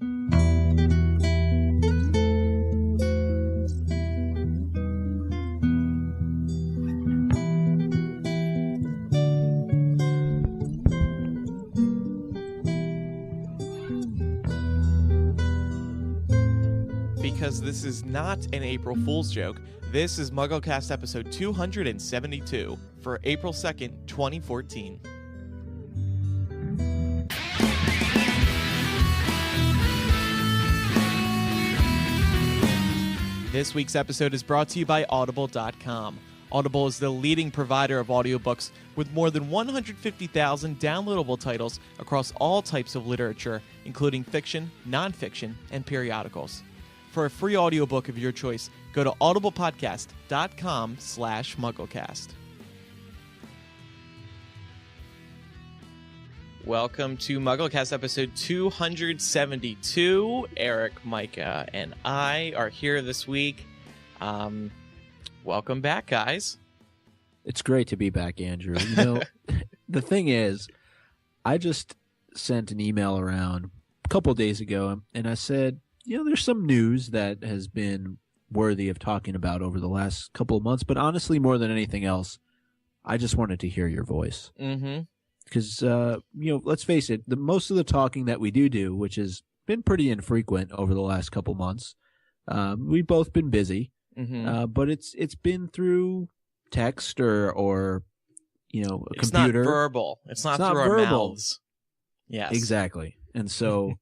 Because this is not an April Fool's joke, this is MuggleCast episode 272 for April 2nd, 2014. This week's episode is brought to you by Audible.com. Audible is the leading provider of audiobooks with more than 150,000 downloadable titles across all types of literature, including fiction, nonfiction, and periodicals. For a free audiobook of your choice, go to audiblepodcast.com/MuggleCast. Welcome to MuggleCast episode 272. Eric, Micah, and I are here this week. Welcome back, guys. It's great to be back, Andrew. You know, the thing is, I just sent an email around a couple days ago, and I said, you know, there's some news that has been worthy of talking about over the last couple of months, but honestly, more than anything else, I just wanted to hear your voice. Mm-hmm. Because, you know, let's face it, most of the talking that we do, which has been pretty infrequent over the last couple months, we've both been busy, but it's been through text or you know, a computer. It's not verbal. It's not through our mouths. Yes. Exactly. And so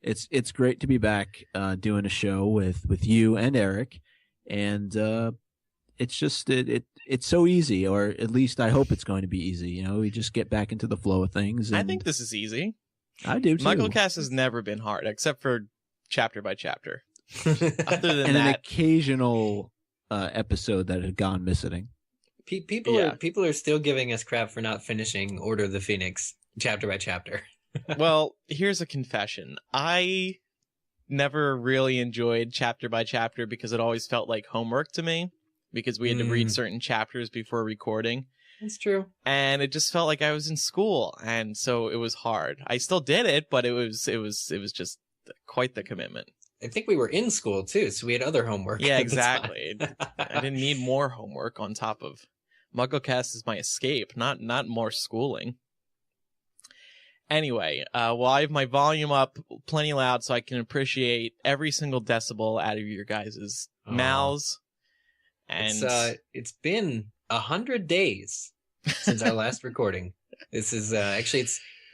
it's great to be back doing a show with you and Eric, and it's just it's so easy, or at least I hope it's going to be easy. You know, we just get back into the flow of things. And I think this is easy. I do too. MuggleCast has never been hard, except for chapter by chapter. Other than and that, an occasional episode that had gone missing. People are still giving us crap for not finishing Order of the Phoenix chapter by chapter. Well, here's a confession. I never really enjoyed chapter by chapter because it always felt like homework to me, because we had to read certain chapters before recording. That's true. And it just felt like I was in school, and so it was hard. I still did it, but it was just quite the commitment. I think we were in school too, so we had other homework. Yeah, exactly. I didn't need more homework on top of MuggleCast is my escape, not more schooling. Anyway, well, I have my volume up plenty loud so I can appreciate every single decibel out of your guys' mouths. And it's been 100 days since our last recording. This is actually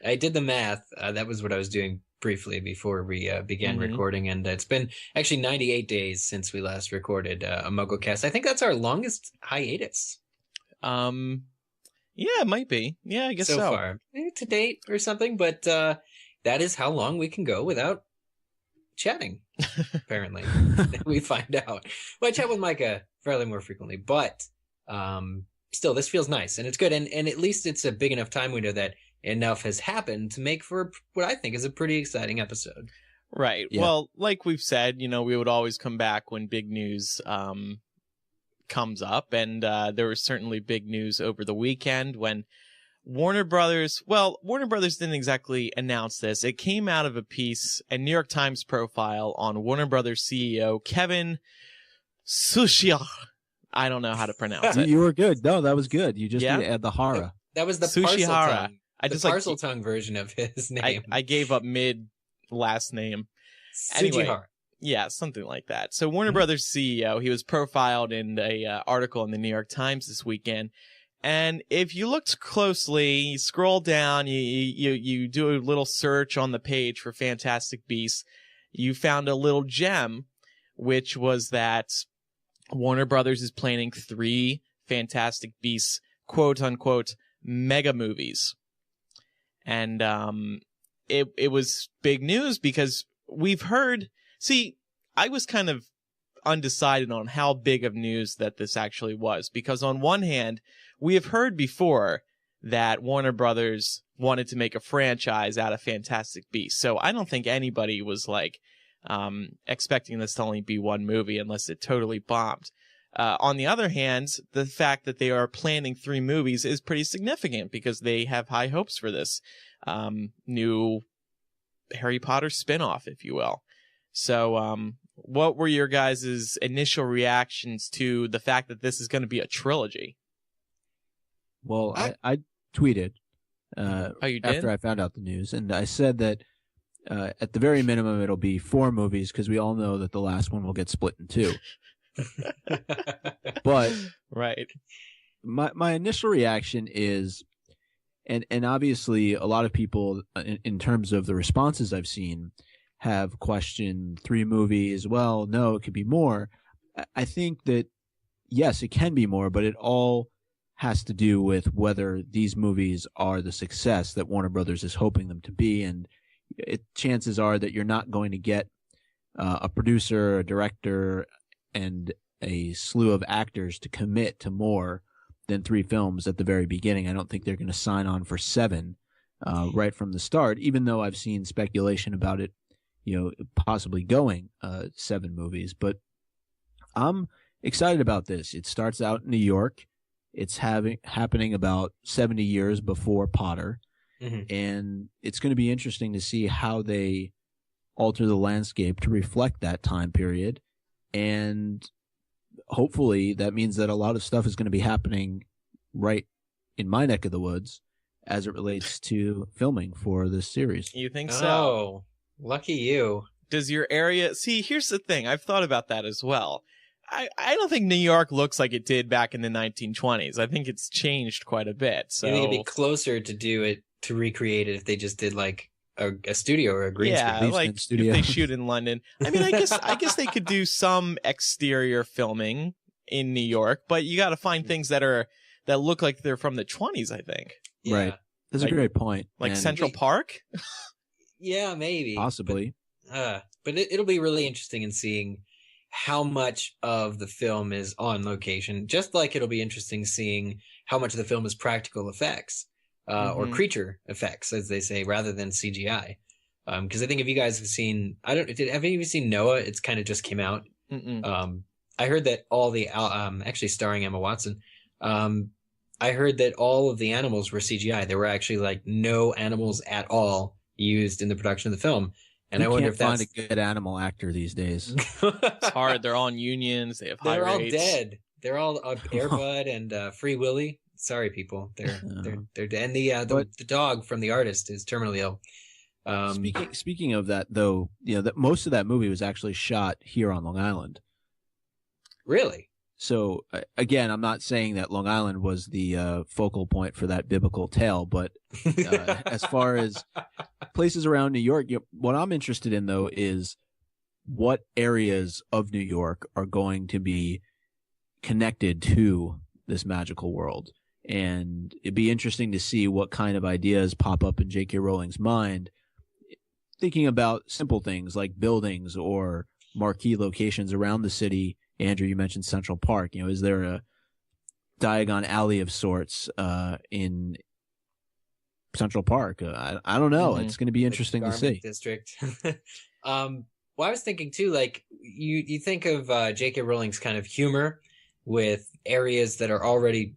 I did the math. That was what I was doing briefly before we began recording, and it's been actually 98 days since we last recorded a MuggleCast. I think that's our longest hiatus. Yeah, it might be. Yeah, I guess so. Far. Maybe to date or something, but that is how long we can go without chatting, apparently. We find out. Well, I chat with Micah fairly more frequently, but still, this feels nice, and it's good, and at least it's a big enough time window that enough has happened to make for what I think is a pretty exciting episode. Right. Yeah. Well, like we've said, you know, we would always come back when big news comes up, and there was certainly big news over the weekend when Warner Brothers didn't exactly announce this. It came out of a piece, a New York Times profile on Warner Brothers CEO Kevin Sushia. I don't know how to pronounce it. You were good. No, that was good. You just need to add the hara. That was the Sushihara. Parcel tongue version of his name. I gave up mid last name. Anyway, yeah, something like that. So Warner Brothers CEO, he was profiled in a article in the New York Times this weekend. And if you looked closely, you scroll down, you do a little search on the page for Fantastic Beasts, you found a little gem, which was that Warner Brothers is planning 3 Fantastic Beasts, quote-unquote, mega movies. And it was big news because we've heard... See, I was kind of undecided on how big of news that this actually was, because on one hand, we have heard before that Warner Brothers wanted to make a franchise out of Fantastic Beasts, so I don't think anybody was like expecting this to only be one movie unless it totally bombed. On the other hand, the fact that they are planning 3 movies is pretty significant because they have high hopes for this new Harry Potter spinoff, if you will. So what were your guys' initial reactions to the fact that this is going to be a trilogy? Well, I tweeted you did? after I found out the news, and I said that at the very minimum it'll be 4 movies, because we all know that the last one will get split in 2. But right, my initial reaction is, and obviously a lot of people in terms of the responses I've seen have questioned 3 movies. Well, no, it could be more. I think that yes, it can be more, but it all has to do with whether these movies are the success that Warner Brothers is hoping them to be. And chances are that you're not going to get a producer, a director, and a slew of actors to commit to more than 3 films at the very beginning. I don't think they're going to sign on for 7 right from the start, even though I've seen speculation about it, possibly going 7 movies. But I'm excited about this. It starts out in New York. It's happening about 70 years before Potter. Mm-hmm. And it's going to be interesting to see how they alter the landscape to reflect that time period. And hopefully that means that a lot of stuff is going to be happening right in my neck of the woods as it relates to filming for this series. You think so? Oh, lucky you. Does your area... See, here's the thing. I've thought about that as well. I don't think New York looks like it did back in the 1920s. I think it's changed quite a bit. So you think it'd be closer to do it, to recreate it, if they just did like a studio or a green screen? Yeah, like if they shoot in London. I mean, I guess they could do some exterior filming in New York, but you got to find things that look like they're from the 20s, I think. Yeah. Right. That's a great point. Like Central Park? Yeah, maybe. Possibly. But it'll be really interesting in seeing how much of the film is on location, just like it'll be interesting seeing how much of the film is practical effects or creature effects, as they say, rather than CGI. Because I think if you guys have seen, have any of you seen Noah? It's kind of just came out. I heard that all the actually starring Emma Watson. I heard that all of the animals were CGI. There were actually like no animals at all used in the production of the film. And I wonder if that's... find a good animal actor these days. It's hard. They're all in unions. They have high rates. They're all dead. They're all Air Bud and Free Willy. Sorry, people. They're dead. And the dog from The Artist is terminally ill. Speaking of that, though, that most of that movie was actually shot here on Long Island. Really? So again, I'm not saying that Long Island was the focal point for that biblical tale, but as far as places around New York, what I'm interested in, though, is what areas of New York are going to be connected to this magical world. And it'd be interesting to see what kind of ideas pop up in J.K. Rowling's mind, thinking about simple things like buildings or marquee locations around the city. Andrew, you mentioned Central Park. Is there a Diagon Alley of sorts in Central Park? I don't know. It's going to be interesting to see. District. Well, I was thinking too, like you think of J.K. Rowling's kind of humor with areas that are already,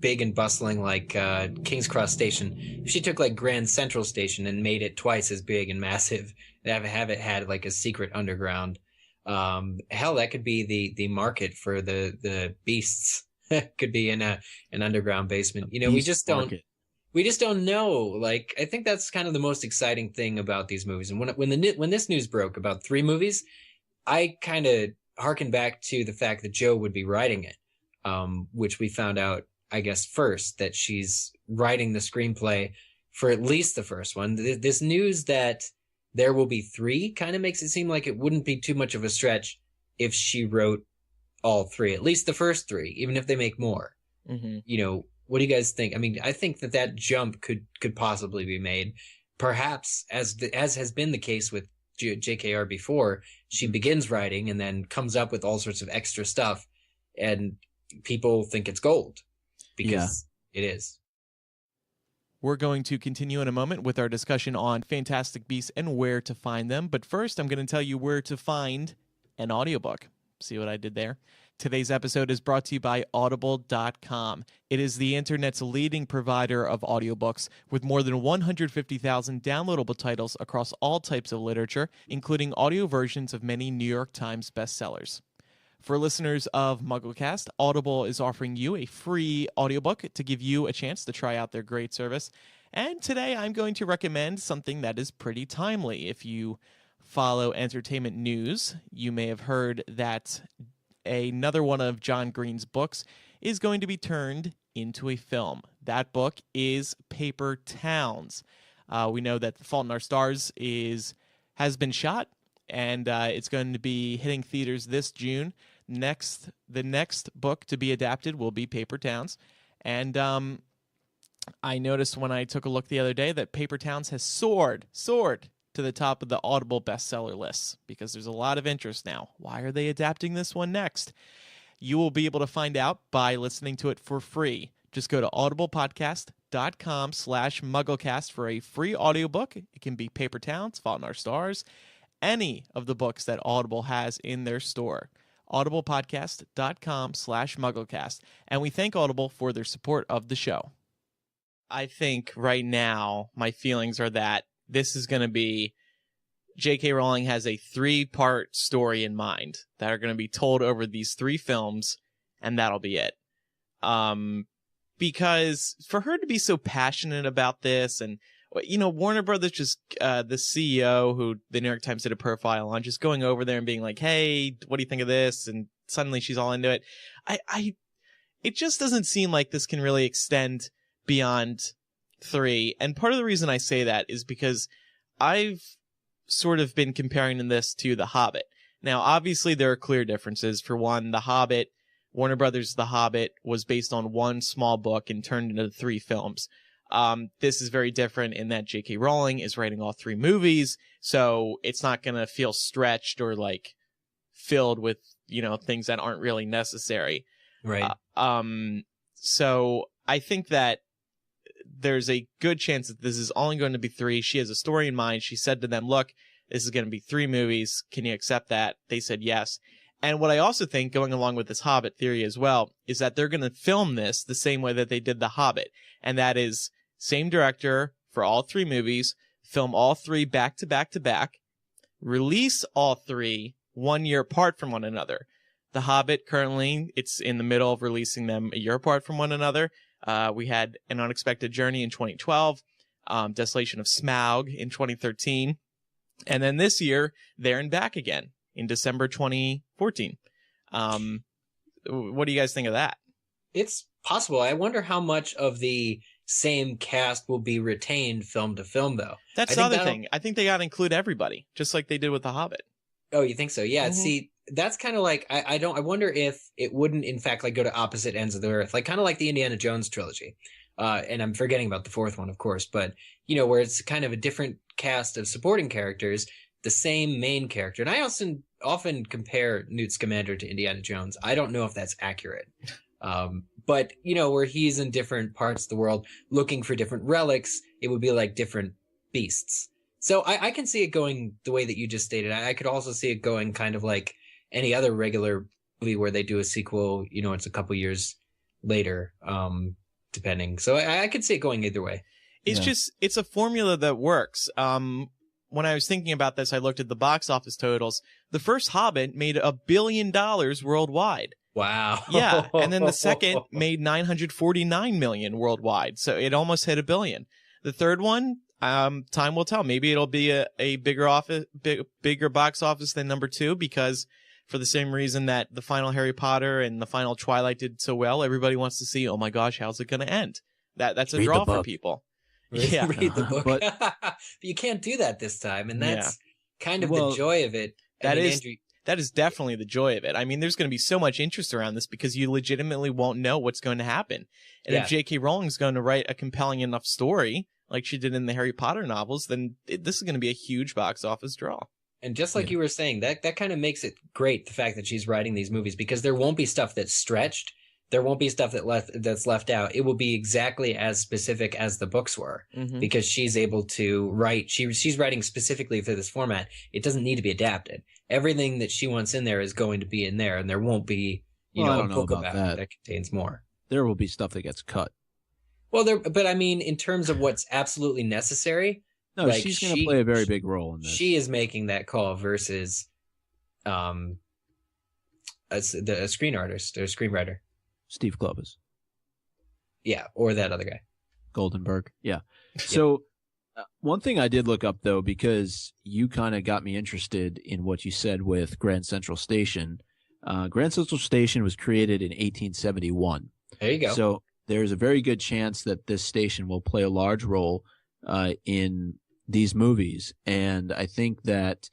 big and bustling, like King's Cross Station. If she took like Grand Central Station and made it twice as big and massive, and have it had like a secret underground. Hell, that could be the market for the beasts. Could be in an underground basement. We just don't know. Like, I think that's kind of the most exciting thing about these movies. And when this news broke about 3 movies, I kind of harkened back to the fact that Joe would be writing it, which we found out, I guess, first, that she's writing the screenplay for at least the first one. This news that there will be 3 kind of makes it seem like it wouldn't be too much of a stretch if she wrote all 3, at least the first 3, even if they make more. What do you guys think? I mean, I think that jump could possibly be made. Perhaps, as has been the case with JKR before, she begins writing and then comes up with all sorts of extra stuff, and people think it's gold because it is. We're going to continue in a moment with our discussion on Fantastic Beasts and where to find them. But first, I'm going to tell you where to find an audiobook. See what I did there? Today's episode is brought to you by Audible.com. It is the internet's leading provider of audiobooks with more than 150,000 downloadable titles across all types of literature, including audio versions of many New York Times bestsellers. For listeners of MuggleCast, Audible is offering you a free audiobook to give you a chance to try out their great service. And today I'm going to recommend something that is pretty timely. If you follow entertainment news, you may have heard that another one of John Green's books is going to be turned into a film. That book is Paper Towns. We know that The Fault in Our Stars has been shot, and it's going to be hitting theaters this June. The next book to be adapted will be Paper Towns. And I noticed when I took a look the other day that Paper Towns has soared to the top of the Audible bestseller lists because there's a lot of interest now. Why are they adapting this one next? You will be able to find out by listening to it for free. Just go to audiblepodcast.com/MuggleCast for a free audiobook. It can be Paper Towns, Fault in Our Stars, any of the books that Audible has in their store. audiblepodcast.com/MuggleCast. And we thank Audible for their support of the show. I think right now my feelings are that this is going to be, J.K. Rowling has a 3-part story in mind that are going to be told over these 3 films, and that'll be it. Because for her to be so passionate about this, and, you know, Warner Brothers just, the CEO who the New York Times did a profile on, just going over there and being like, hey, what do you think of this? And suddenly she's all into it. It just doesn't seem like this can really extend beyond 3, and part of the reason I say that is because I've sort of been comparing this to The Hobbit. Now, obviously, there are clear differences. For one, The Hobbit, Warner Brothers' The Hobbit was based on one small book and turned into 3 films. This is very different in that J.K. Rowling is writing all 3 movies, so it's not going to feel stretched or like filled with, you know, things that aren't really necessary. Right. So I think that there's a good chance that this is only going to be 3. She has a story in mind. She said to them, look, this is going to be 3 movies. Can you accept that? They said yes. And what I also think, going along with this Hobbit theory as well, is that they're going to film this the same way that they did The Hobbit. And that is same director for all 3 movies, film all 3 back to back to back, release all 3 1 year apart from one another. The Hobbit, currently, it's in the middle of releasing them a year apart from one another. We had An Unexpected Journey in 2012, Desolation of Smaug in 2013, and then this year, There and Back Again in December 2014. What do you guys think of that? It's possible. I wonder how much of the same cast will be retained film to film, though. That's the other thing. I think they got to include everybody, just like they did with The Hobbit. Oh, you think so? Yeah. Mm-hmm. See, that's kind of like, I wonder if it wouldn't, in fact, like go to opposite ends of the earth, like kind of like the Indiana Jones trilogy. And I'm forgetting about the 4th one, of course, but, you know, where it's kind of a different cast of supporting characters, the same main character. And I also often compare Newt Scamander to Indiana Jones. I don't know if that's accurate. But, you know, where he's in different parts of the world looking for different relics, it would be like different beasts. So I can see it going the way that you just stated. I could also see it going kind of like any other regular movie where they do a sequel, you know, it's a couple years later, depending. So I could see it going either way. It's a formula that works. When I was thinking about this, I looked at the box office totals. The first Hobbit made $1 billion worldwide. Wow. Yeah. And then the second made $949 million worldwide. So it almost hit $1 billion. The third one, time will tell. Maybe it'll be a bigger box office than number 2, because for the same reason that the final Harry Potter and the final Twilight did so well, everybody wants to see, oh my gosh, how's it going to end? That's a draw for people. Yeah. Read the book. But you can't do that this time, and that's kind of the joy of it. That is definitely the joy of it. I mean, there's going to be so much interest around this because you legitimately won't know what's going to happen. And if J.K. Rowling's going to write a compelling enough story, like she did in the Harry Potter novels, then this is going to be a huge box office draw. And just like you were saying, that kind of makes it great, the fact that she's writing these movies, because there won't be stuff that's stretched. There won't be stuff that's left out. It will be exactly as specific as the books were, because she's able to write. She's writing specifically for this format. It doesn't need to be adapted. Everything that she wants in there is going to be in there, and there won't be you Well, I know, don't a know book about that. that contains more. There will be stuff that gets cut. Well, but I mean, in terms of what's absolutely necessary, No, like she's going to play a very big role in this. She is making that call versus, the screen artist or screenwriter, Steve Kloves. Yeah, or that other guy, Goldenberg. Yeah. So one thing I did look up though, because you kind of got me interested in what you said with Grand Central Station. Grand Central Station was created in 1871. There you go. So there's a very good chance that this station will play a large role in these movies. And I think that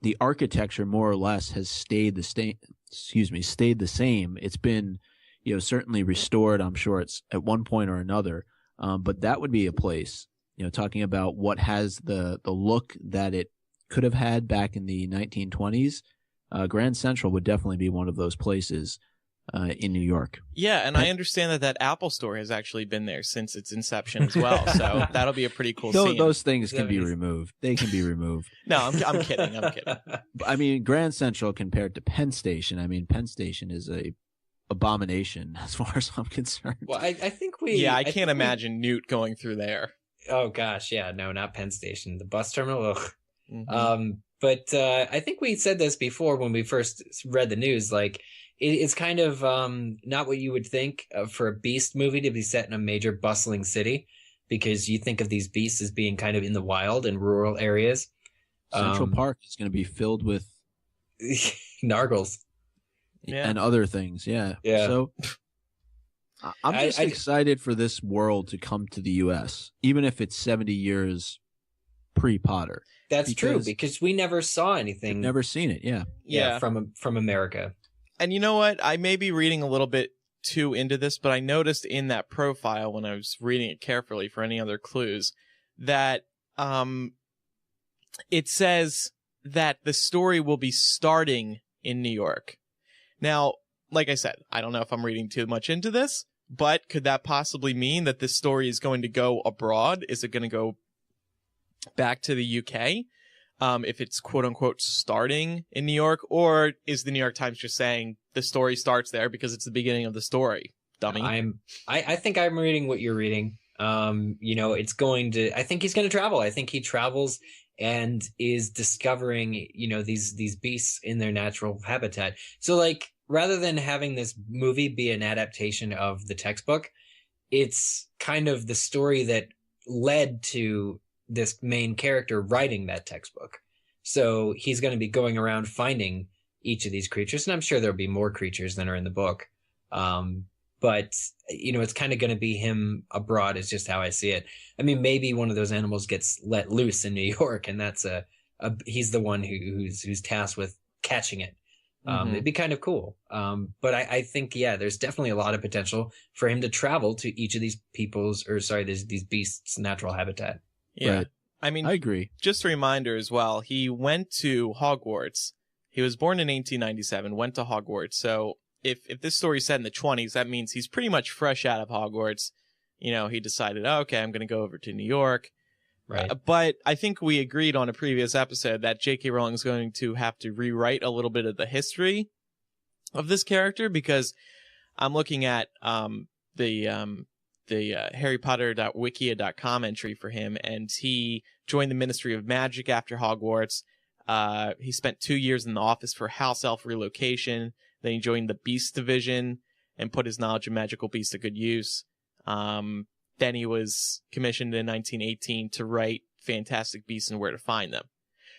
the architecture more or less has stayed the same. It's been, certainly restored. I'm sure it's at one point or another. But that would be a place, talking about what has the look that it could have had back in the 1920s. Grand Central would definitely be one of those places in New York. Yeah, and I understand that Apple Store has actually been there since its inception as well. So that'll be a pretty cool scene. Those things can be removed. They can be removed. No, I'm kidding. I mean, Grand Central compared to Penn Station. I mean, Penn Station is a abomination as far as I'm concerned. Well, I think we. Yeah, I can't imagine Newt going through there. Oh gosh, yeah, no, not Penn Station. The bus terminal. Ugh. Mm-hmm. But I think we said this before when we first read the news. Like, it's kind of not what you would think for a Beast movie to be set in a major bustling city, because you think of these beasts as being kind of in the wild and rural areas. Central Park is going to be filled with nargles and other things. Yeah. So I'm just excited for this world to come to the U.S., even if it's 70 years pre-Potter. That's true, because we never saw anything. We've never seen it. Yeah. From America. And you know what? I may be reading a little bit too into this, but I noticed in that profile when I was reading it carefully for any other clues that it says that the story will be starting in New York. Now, like I said, I don't know if I'm reading too much into this, but could that possibly mean that this story is going to go abroad? Is it going to go back to the UK? If it's quote unquote starting in New York, or is the New York Times just saying the story starts there because it's the beginning of the story? Dummy. I think I'm reading what you're reading. It's going to, I think he's going to travel. I think he travels and is discovering, these beasts in their natural habitat. So like, rather than having this movie be an adaptation of the textbook, it's kind of the story that led to this main character writing that textbook. So he's going to be going around finding each of these creatures, and I'm sure there'll be more creatures than are in the book. But it's kind of going to be him abroad is just how I see it. I mean, maybe one of those animals gets let loose in New York, and that's he's the one who's tasked with catching it. It'd be kind of cool. But I think, there's definitely a lot of potential for him to travel to each of these these beasts' natural habitat. Yeah. Right. I mean, I agree. Just a reminder as well, he went to Hogwarts. He was born in 1897, went to Hogwarts. So if this story's set in the 20s, that means he's pretty much fresh out of Hogwarts. He decided, okay, I'm going to go over to New York. Right. But I think we agreed on a previous episode that J.K. Rowling is going to have to rewrite a little bit of the history of this character, because I'm looking at the harrypotter.wikia.com entry for him, and he joined the Ministry of Magic after Hogwarts. He spent 2 years in the office for House Elf relocation. Then he joined the Beast Division and put his knowledge of magical beasts to good use. Then he was commissioned in 1918 to write Fantastic Beasts and Where to Find Them.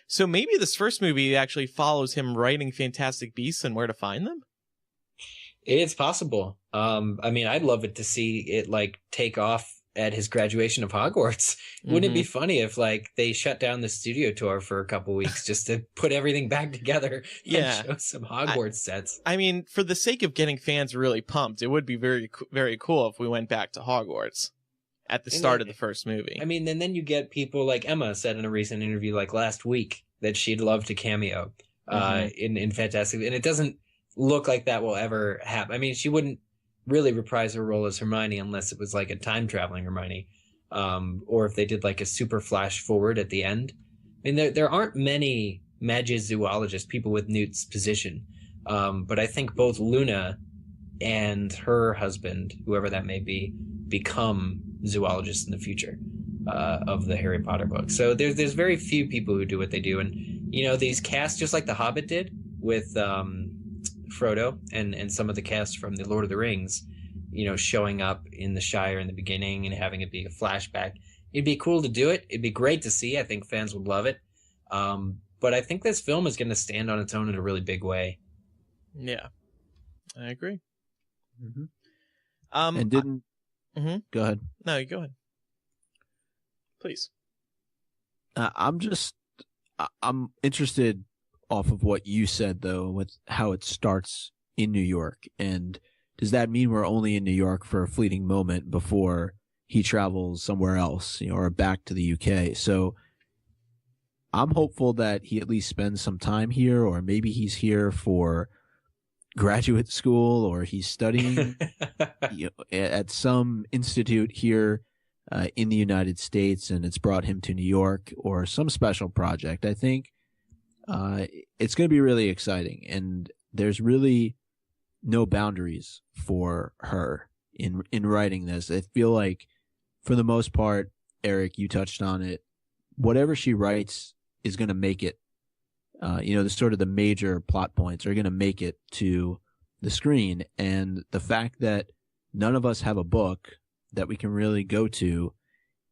So maybe this first movie actually follows him writing Fantastic Beasts and Where to Find Them? It's possible. I mean, I'd love it to see it take off at his graduation of Hogwarts. Wouldn't it be funny if they shut down the studio tour for a couple weeks just to put everything back together and show some Hogwarts sets? I mean, for the sake of getting fans really pumped, it would be very, very cool if we went back to Hogwarts at the start of the first movie. I mean, and then you get people like Emma said in a recent interview last week that she'd love to cameo in Fantastic, and it doesn't look like that will ever happen. I mean, she wouldn't really reprise her role as Hermione unless it was a time traveling Hermione, or if they did a super flash forward at the end. I mean, there aren't many Magizoologists, people with Newt's position. But I think both Luna and her husband, whoever that may be, become zoologists in the future of the Harry Potter books. So there's very few people who do what they do. And, you know, these casts, just like The Hobbit did with Frodo and some of the casts from The Lord of the Rings, you know, showing up in the Shire in the beginning and having it be a flashback. It'd be cool to do it. It'd be great to see. I think fans would love it. But I think this film is going to stand on its own in a really big way. Yeah, I agree. Mm-hmm. And didn't... Go ahead. No, you go ahead. Please. I'm interested off of what you said, though, with how it starts in New York. And does that mean we're only in New York for a fleeting moment before he travels somewhere else, you know, or back to the UK? So I'm hopeful that he at least spends some time here, or maybe he's here for graduate school, or he's studying you know, at some institute here in the United States, and it's brought him to New York, or some special project. I think it's going to be really exciting, and there's really no boundaries for her in writing this. I feel like, for the most part, Eric, you touched on it, whatever she writes is going to make it, you know, the sort of the major plot points are going to make it to the screen. And the fact that none of us have a book that we can really go to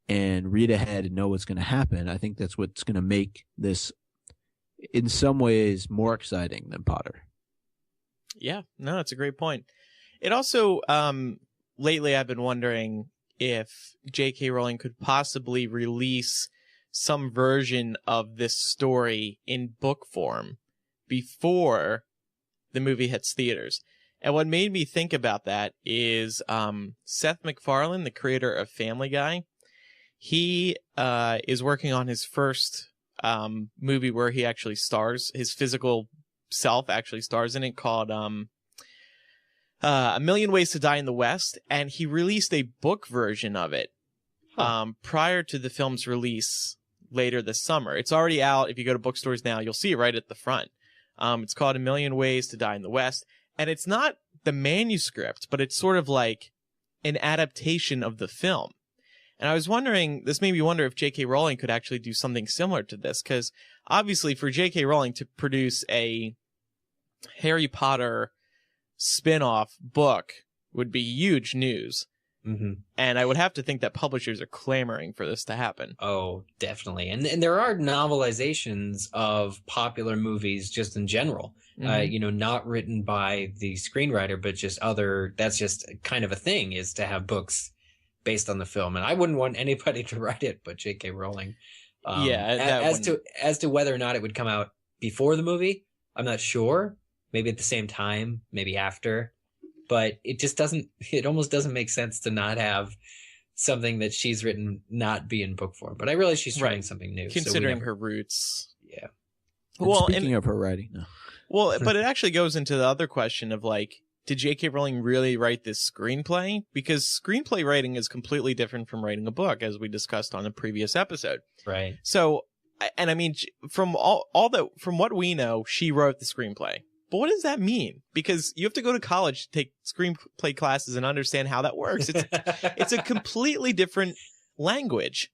and read ahead and know what's going to happen, I think that's what's going to make this, in some ways, more exciting than Potter. Yeah, no, that's a great point. It also, lately I've been wondering if J.K. Rowling could possibly release some version of this story in book form before the movie hits theaters. And what made me think about that is Seth MacFarlane, the creator of Family Guy. He is working on his first movie where he actually stars, his physical self actually stars in it, called A Million Ways to Die in the West. And he released a book version of it prior to the film's release later this summer. It's already out. If you go to bookstores now, you'll see it right at the front. It's called A Million Ways to Die in the West. And it's not the manuscript, but it's sort of like an adaptation of the film. And I was wondering, this made me wonder if J.K. Rowling could actually do something similar to this, because obviously for J.K. Rowling to produce a Harry Potter spin-off book would be huge news. Mm-hmm. And I would have to think that publishers are clamoring for this to happen. Oh, definitely. And there are novelizations of popular movies just in general, you know, not written by the screenwriter, but just that's just kind of a thing, is to have books based on the film. And I wouldn't want anybody to write it but J.K. Rowling. As to whether or not it would come out before the movie, I'm not sure. Maybe at the same time, maybe after. But it almost doesn't make sense to not have something that she's written not be in book form. But I realize she's trying something new. Considering her roots. Yeah. Well, speaking of her writing, no. Well, but it actually goes into the other question of, like, did J.K. Rowling really write this screenplay? Because screenplay writing is completely different from writing a book, as we discussed on a previous episode. Right. So, and I mean, from from what we know, she wrote the screenplay. But what does that mean? Because you have to go to college to take screenplay classes and understand how that works. It's a completely different language,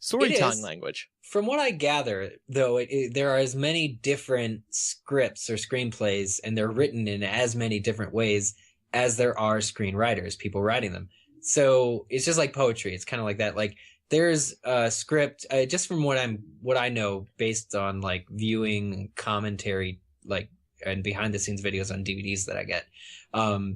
storytelling language. From what I gather, though, there are as many different scripts or screenplays, and they're written in as many different ways as there are screenwriters, people writing them. So it's just like poetry. It's kind of like that. Like, there's a script, just from what I know, based on like viewing commentary, like, and behind the scenes videos on DVDs that I get.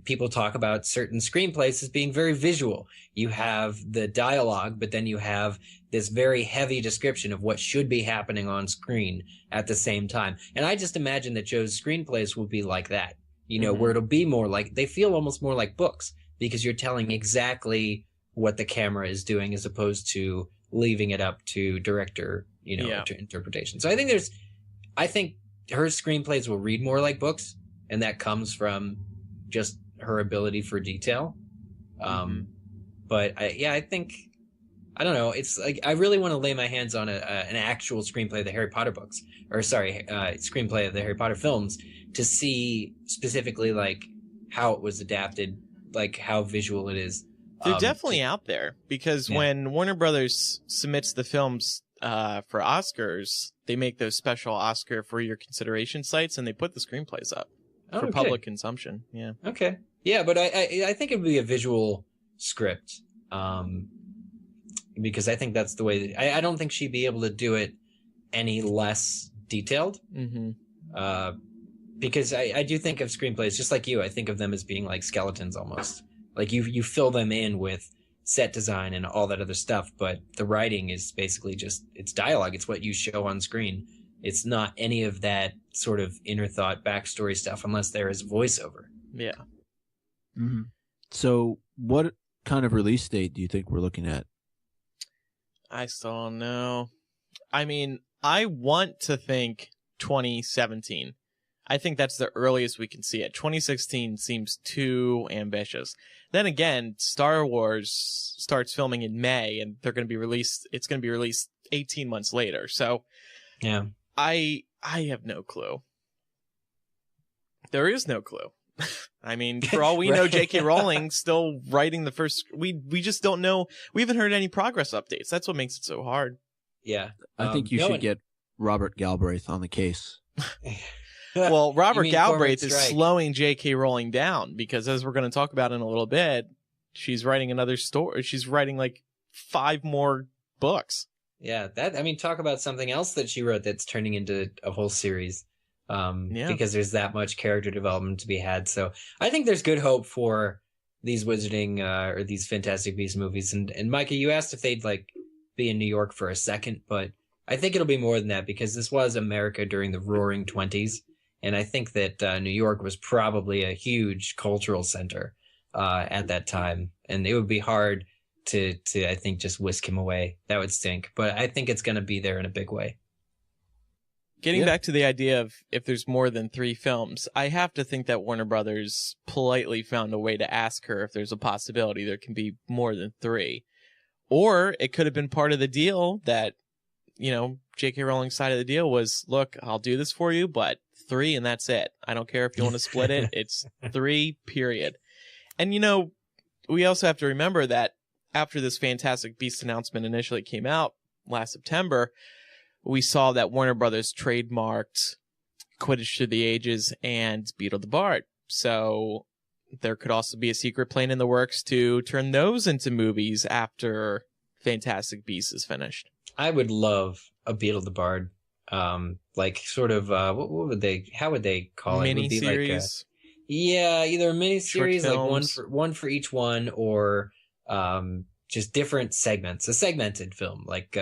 People talk about certain screenplays as being very visual. You have the dialogue, but then you have this very heavy description of what should be happening on screen at the same time. And I just imagine that Joe's screenplays will be like that, you know, where it'll be more like, they feel almost more like books, because you're telling exactly what the camera is doing as opposed to leaving it up to director, you know, to interpretation. So I think her screenplays will read more like books, and that comes from just her ability for detail. But I I don't know. It's like I really want to lay my hands on an actual screenplay of the Harry Potter books, or sorry, screenplay of the Harry Potter films to see specifically like how it was adapted, like how visual it is. They're definitely out there because when Warner Brothers submits the films for Oscars, they make those special Oscar for your consideration sites and they put the screenplays up for public consumption. Yeah. Okay. Yeah, but I think it would be a visual script. Because I think that's the way that, I don't think she'd be able to do it any less detailed. Mm-hmm. Because I do think of screenplays just like you. I think of them as being like skeletons almost. Like you fill them in with set design and all that other stuff, but the writing is basically just, it's dialogue. It's what you show on screen. It's not any of that sort of inner thought backstory stuff unless there is voiceover. Yeah. Mm-hmm. So what kind of release date do you think we're looking at? I still don't know. I mean, I want to think 2017. I think that's the earliest we can see it. 2016 seems too ambitious. Then again, Star Wars starts filming in May and they're going to be released. It's going to be released 18 months later. So yeah, I have no clue. There is no clue. I mean, for all we know, J.K. Rowling still writing the first. We just don't know. We haven't heard any progress updates. That's what makes it so hard. Yeah, I think you should get Robert Galbraith on the case. Well, Robert Galbraith is slowing J.K. Rowling down because, as we're going to talk about in a little bit, she's writing another story. She's writing like 5 more books. Yeah, talk about something else that she wrote that's turning into a whole series. Because there's that much character development to be had. So I think there's good hope for these Wizarding or these Fantastic Beasts movies. And Micah, you asked if they'd like be in New York for a second, but I think it'll be more than that because this was America during the Roaring 20s. And I think that New York was probably a huge cultural center at that time. And it would be hard to I think, just whisk him away. That would stink. But I think it's going to be there in a big way. Getting back to the idea of if there's more than 3 films, I have to think that Warner Brothers politely found a way to ask her if there's a possibility there can be more than 3. Or it could have been part of the deal that, J.K. Rowling's side of the deal was, look, I'll do this for you, but 3 and that's it. I don't care if you want to split it. It's 3, period. And, we also have to remember that after this Fantastic Beasts announcement initially came out last September, we saw that Warner Brothers trademarked Quidditch Through the Ages and Beetle the Bard. So there could also be a secret plan in the works to turn those into movies after Fantastic Beasts is finished. I would love a Beetle the Bard. Like sort of, how would they call it? Mini-series? Either a mini-series, like one for each one, or just different segments, a segmented film, like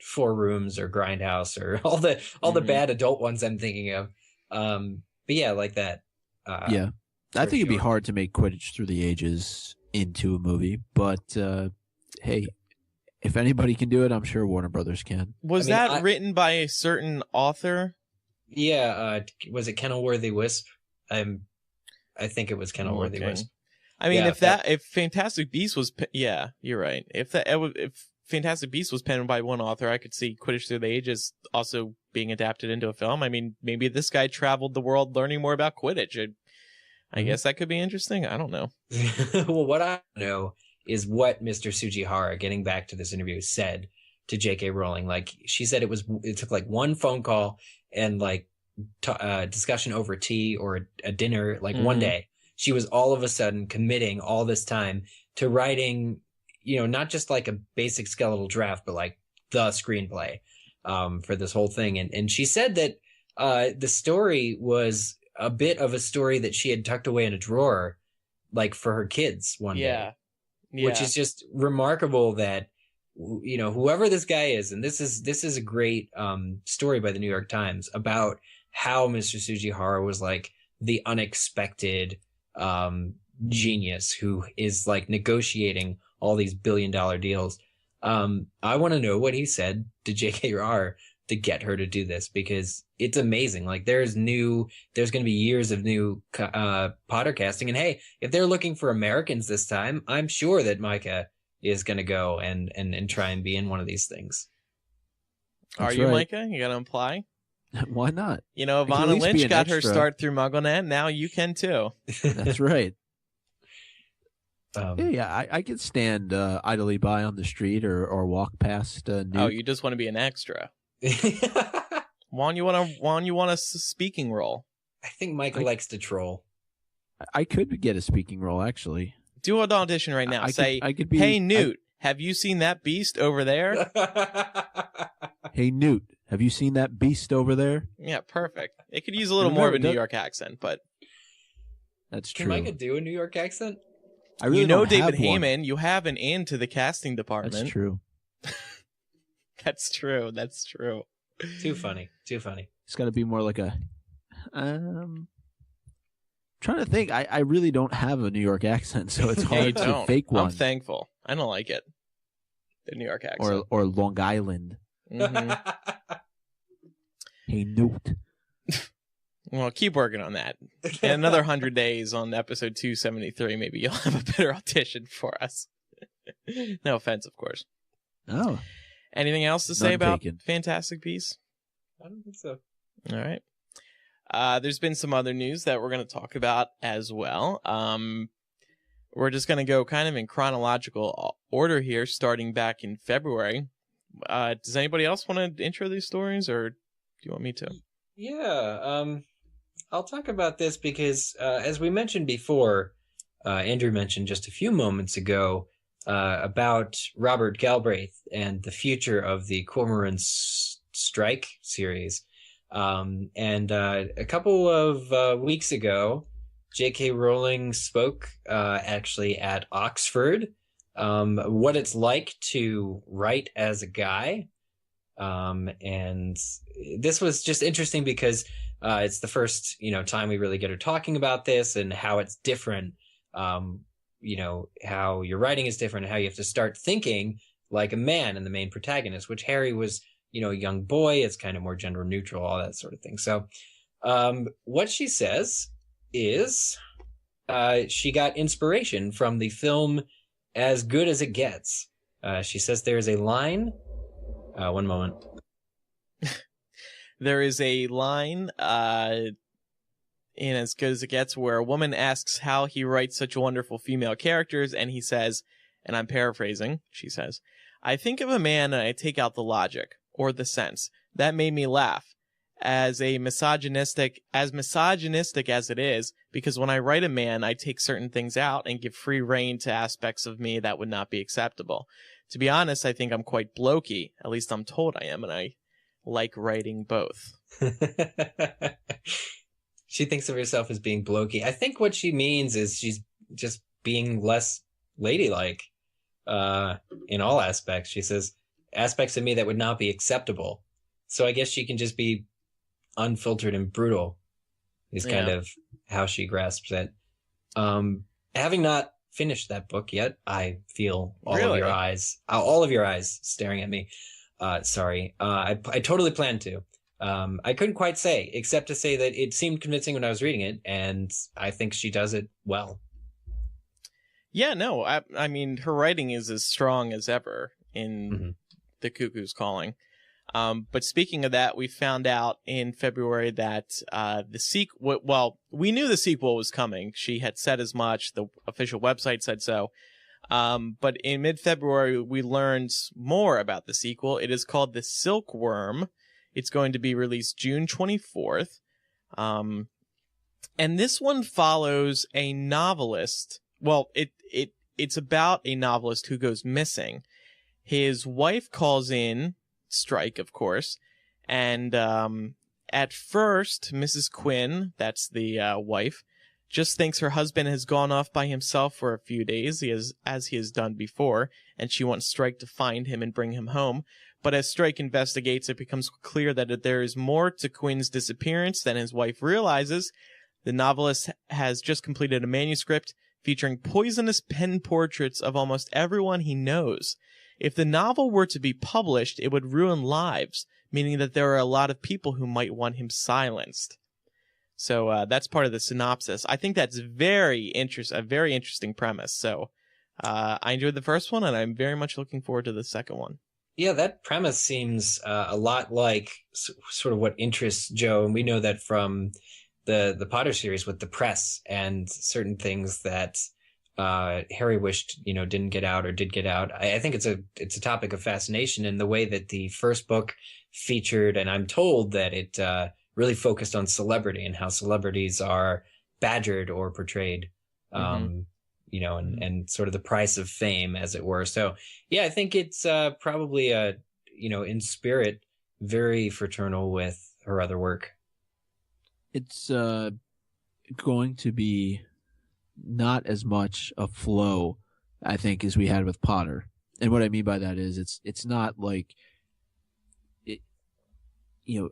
4 Rooms or Grindhouse or all the bad adult ones I'm thinking of. But yeah, like that. I think it'd be hard to make Quidditch Through the Ages into a movie, but hey, if anybody can do it, I'm sure Warner Brothers can. Was that written by a certain author? Yeah, was it Kenilworthy Wisp? I think it was Kenilworthy Wisp. I mean, if Fantastic Beasts was, you're right. If Fantastic Beasts was penned by one author, I could see Quidditch Through the Ages also being adapted into a film. I mean, maybe this guy traveled the world learning more about Quidditch. I guess that could be interesting. I don't know. Well, what I know is what Mr. Sujihara, getting back to this interview, said to J.K. Rowling. Like, she said it took like one phone call and like discussion over tea or a dinner, like one day. She was all of a sudden committing all this time to writing, not just like a basic skeletal draft, but like the screenplay for this whole thing. And she said that the story was a bit of a story that she had tucked away in a drawer, like for her kids one day. Yeah. Which is just remarkable that, whoever this guy is, and this is a great story by the New York Times about how Mr. Sujihara was like the unexpected genius who is like negotiating all these billion-dollar deals. I want to know what he said to JKR to get her to do this, because it's amazing. Like, there's going to be years of new Potter casting. And hey, if they're looking for Americans this time, I'm sure that Micah, is going to go and try and be in one of these things. Are you, Micah? You got to apply? Why not? You know, Ivana Lynch got her start through MuggleNet. Now you can too. That's right. I could stand idly by on the street or walk past. Newt. Oh, you just want to be an extra. Juan, you want a speaking role? I think Micah likes to troll. I could get a speaking role, actually. Do an audition right now. Hey, Newt, have you seen that beast over there? Hey, Newt, have you seen that beast over there? Yeah, perfect. It could use a little more of a New York accent, but... That's true. Can Micah do a New York accent? I really don't David have Heyman. one. You have an in to the casting department. That's true. That's true. That's true. Too funny. It's got to be more like a... trying to think. I really don't have a New York accent, so it's hard to fake one. I'm thankful. I don't like it. The New York accent. Or Long Island. Mm-hmm. Hey, Newt. Well, keep working on that. In another 100 days on episode 273, maybe you'll have a better audition for us. No offense, of course. Oh. Anything else to say about Fantastic Beasts? I don't think so. All right. There's been some other news that we're going to talk about as well. We're just going to go kind of in chronological order here, starting back in February. Does anybody else want to intro these stories, or do you want me to? Yeah, I'll talk about this because, as we mentioned before, Andrew mentioned just a few moments ago about Robert Galbraith and the future of the Cormoran Strike series. And a couple of weeks ago, J.K. Rowling spoke actually at Oxford, what it's like to write as a guy. And this was just interesting because it's the first, time we really get her talking about this and how it's different, how your writing is different, how you have to start thinking like a man and the main protagonist, which Harry was, a young boy. It's kind of more gender neutral, all that sort of thing. So what she says is she got inspiration from the film As Good as It Gets. She says there is a line. One moment. There is a line in As Good as It Gets where a woman asks how he writes such wonderful female characters, and he says, and I'm paraphrasing, she says, "I think of a man and I take out the logic, or the sense. That made me laugh. As misogynistic as it is, because when I write a man, I take certain things out and give free rein to aspects of me that would not be acceptable. To be honest, I think I'm quite blokey. At least I'm told I am, and I like writing both." She thinks of herself as being blokey. I think what she means is she's just being less ladylike in all aspects. She says, aspects of me that would not be acceptable. So I guess she can just be unfiltered and brutal is kind of how she grasps it. Having not finished that book yet, I feel all of your eyes staring at me. Sorry. I totally planned to. I couldn't quite say, except to say that it seemed convincing when I was reading it, and I think she does it well. Yeah, no, I mean, her writing is as strong as ever in The Cuckoo's Calling. But speaking of that, we found out in February that the sequel, well, we knew the sequel was coming. She had said as much. The official website said so. But in mid-February, we learned more about the sequel. It is called The Silkworm. It's going to be released June 24th. And this one follows a novelist. Well, it's about a novelist who goes missing. His wife calls in, strike, of course, and at first, Mrs. Quinn, that's the wife, just thinks her husband has gone off by himself for a few days, as he has done before, and she wants Strike to find him and bring him home. But as Strike investigates, it becomes clear that there is more to Quinn's disappearance than his wife realizes. The novelist has just completed a manuscript featuring poisonous pen portraits of almost everyone he knows. If the novel were to be published, it would ruin lives, meaning that there are a lot of people who might want him silenced. So that's part of the synopsis. I think that's a very interesting premise. So I enjoyed the first one, and I'm very much looking forward to the second one. Yeah, that premise seems a lot like sort of what interests Joe, and we know that from the Potter series with the press and certain things that Harry wished didn't get out or did get out. I think it's a topic of fascination in the way that the first book featured, and I'm told that it really focused on celebrity and how celebrities are badgered or portrayed. And sort of the price of fame, as it were. So, yeah, I think it's probably, in spirit, very fraternal with her other work. It's going to be not as much a flow, I think, as we had with Potter. And what I mean by that is it's not like,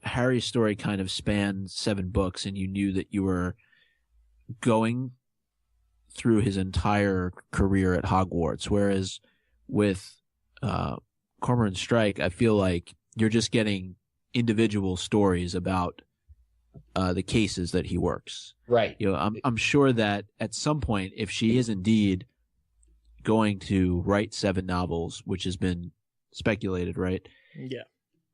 Harry's story kind of spanned 7 books, and you knew that you were going through his entire career at Hogwarts, whereas with Cormoran Strike, I feel like you're just getting individual stories about the cases that he works. Right. I'm sure that at some point, if she is indeed going to write 7 novels, which has been speculated, right? Yeah.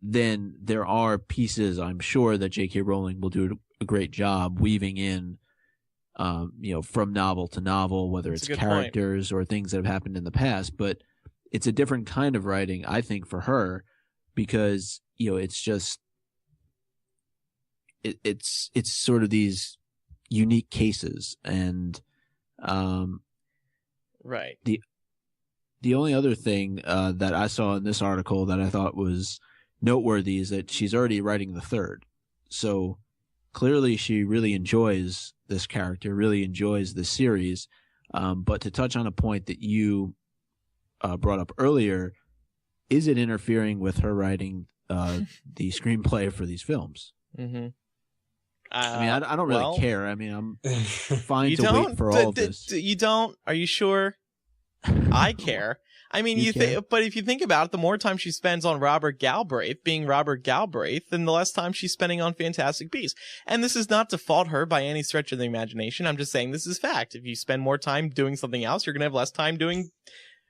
Then there are pieces, I'm sure, that J.K. Rowling will do a great job weaving in from novel to novel, whether it's characters or things that have happened in the past. But it's a different kind of writing, I think, for her, because, it's just, it's sort of these unique cases. And, right. The only other thing that I saw in this article that I thought was noteworthy is that she's already writing the 3rd. So clearly she really enjoys this character, really enjoys the series. But to touch on a point that you brought up earlier, is it interfering with her writing the screenplay for these films? Mm-hmm. I don't really care. I mean, I'm fine to wait for all of this. You don't? Are you sure? I care. I mean, but if you think about it, the more time she spends on Robert Galbraith being Robert Galbraith, then the less time she's spending on Fantastic Beasts. And this is not to fault her by any stretch of the imagination. I'm just saying this is fact. If you spend more time doing something else, you're going to have less time doing,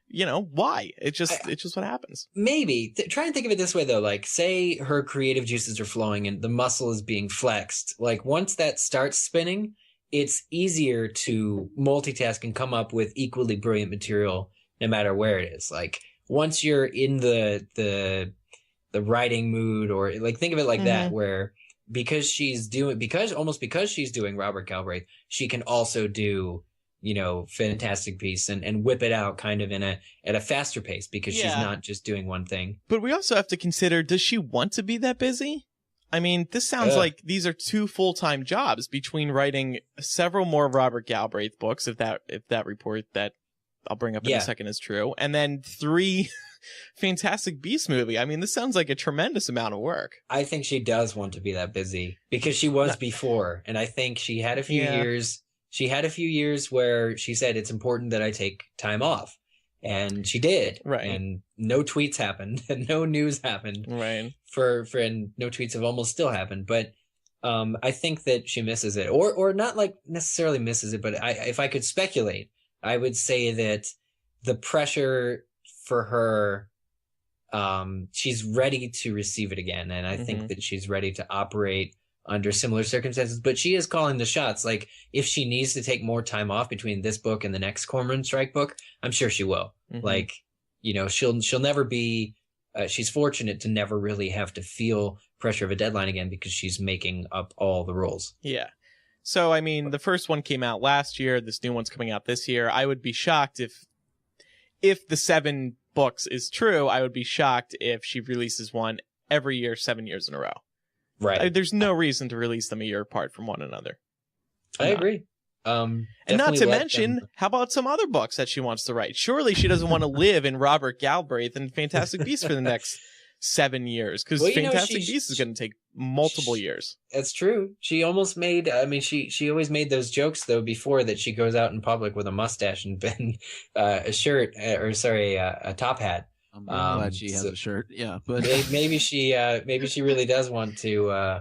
why? It's just what happens. Maybe. Try and think of it this way, though. Like, say her creative juices are flowing and the muscle is being flexed. Like, once that starts spinning, it's easier to multitask and come up with equally brilliant material no matter where it is. Like, once you're in the writing mood, or like, think of it like that, where because she's doing Robert Galbraith, she can also do, Fantastic Beasts and whip it out kind of at a faster pace, because she's not just doing one thing. But we also have to consider, does she want to be that busy? I mean, this sounds like these are 2 full-time jobs between writing several more Robert Galbraith books, if that report that I'll bring up in a second is true, and then 3 Fantastic Beasts movie. I mean, this sounds like a tremendous amount of work. I think she does want to be that busy, because she was before, and I think she had a few years. She had a few years where she said, it's important that I take time off. And she did. Right. And no tweets happened, and no news happened. Right. And no tweets have almost still happened. But I think that she misses it. Or not like necessarily misses it, but if I could speculate, I would say that the pressure for her, she's ready to receive it again. And I think that she's ready to operate under similar circumstances, but she is calling the shots. Like, if she needs to take more time off between this book and the next Cormoran Strike book, I'm sure she will. Like, she'll never be, she's fortunate to never really have to feel pressure of a deadline again, because she's making up all the roles. Yeah. So, I mean, the first one came out last year. This new one's coming out this year. I would be shocked if the 7 books is true. I would be shocked if she releases one every year, 7 years in a row. Right. There's no reason to release them a year apart from one another. I agree. And not to mention, how about some other books that she wants to write? Surely she doesn't want to live in Robert Galbraith and Fantastic Beasts for the next 7 years, because Fantastic Beasts is going to take multiple years. That's true. She almost made, she always made those jokes, though, before, that she goes out in public with a mustache and a shirt, a top hat. I'm glad she has a shirt. Yeah, but maybe she really does want to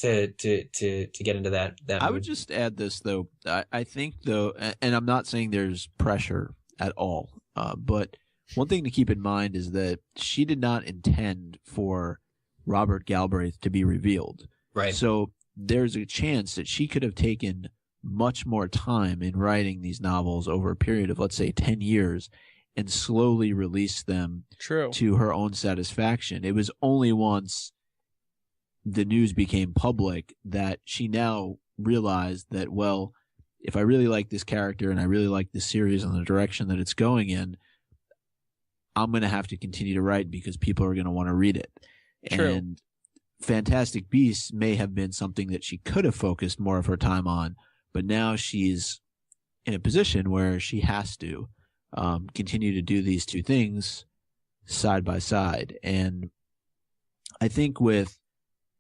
get into that. I would just add this, though. I think, though, and I'm not saying there's pressure at all. But one thing to keep in mind is that she did not intend for Robert Galbraith to be revealed. Right. So there's a chance that she could have taken much more time in writing these novels over a period of, let's say, 10 years and slowly release them to her own satisfaction. It was only once the news became public that she now realized that, well, if I really like this character and I really like this series and the direction that it's going in, I'm going to have to continue to write because people are going to want to read it. True. And Fantastic Beasts may have been something that she could have focused more of her time on, but now she's in a position where she has to continue to do these two things side by side. And I think with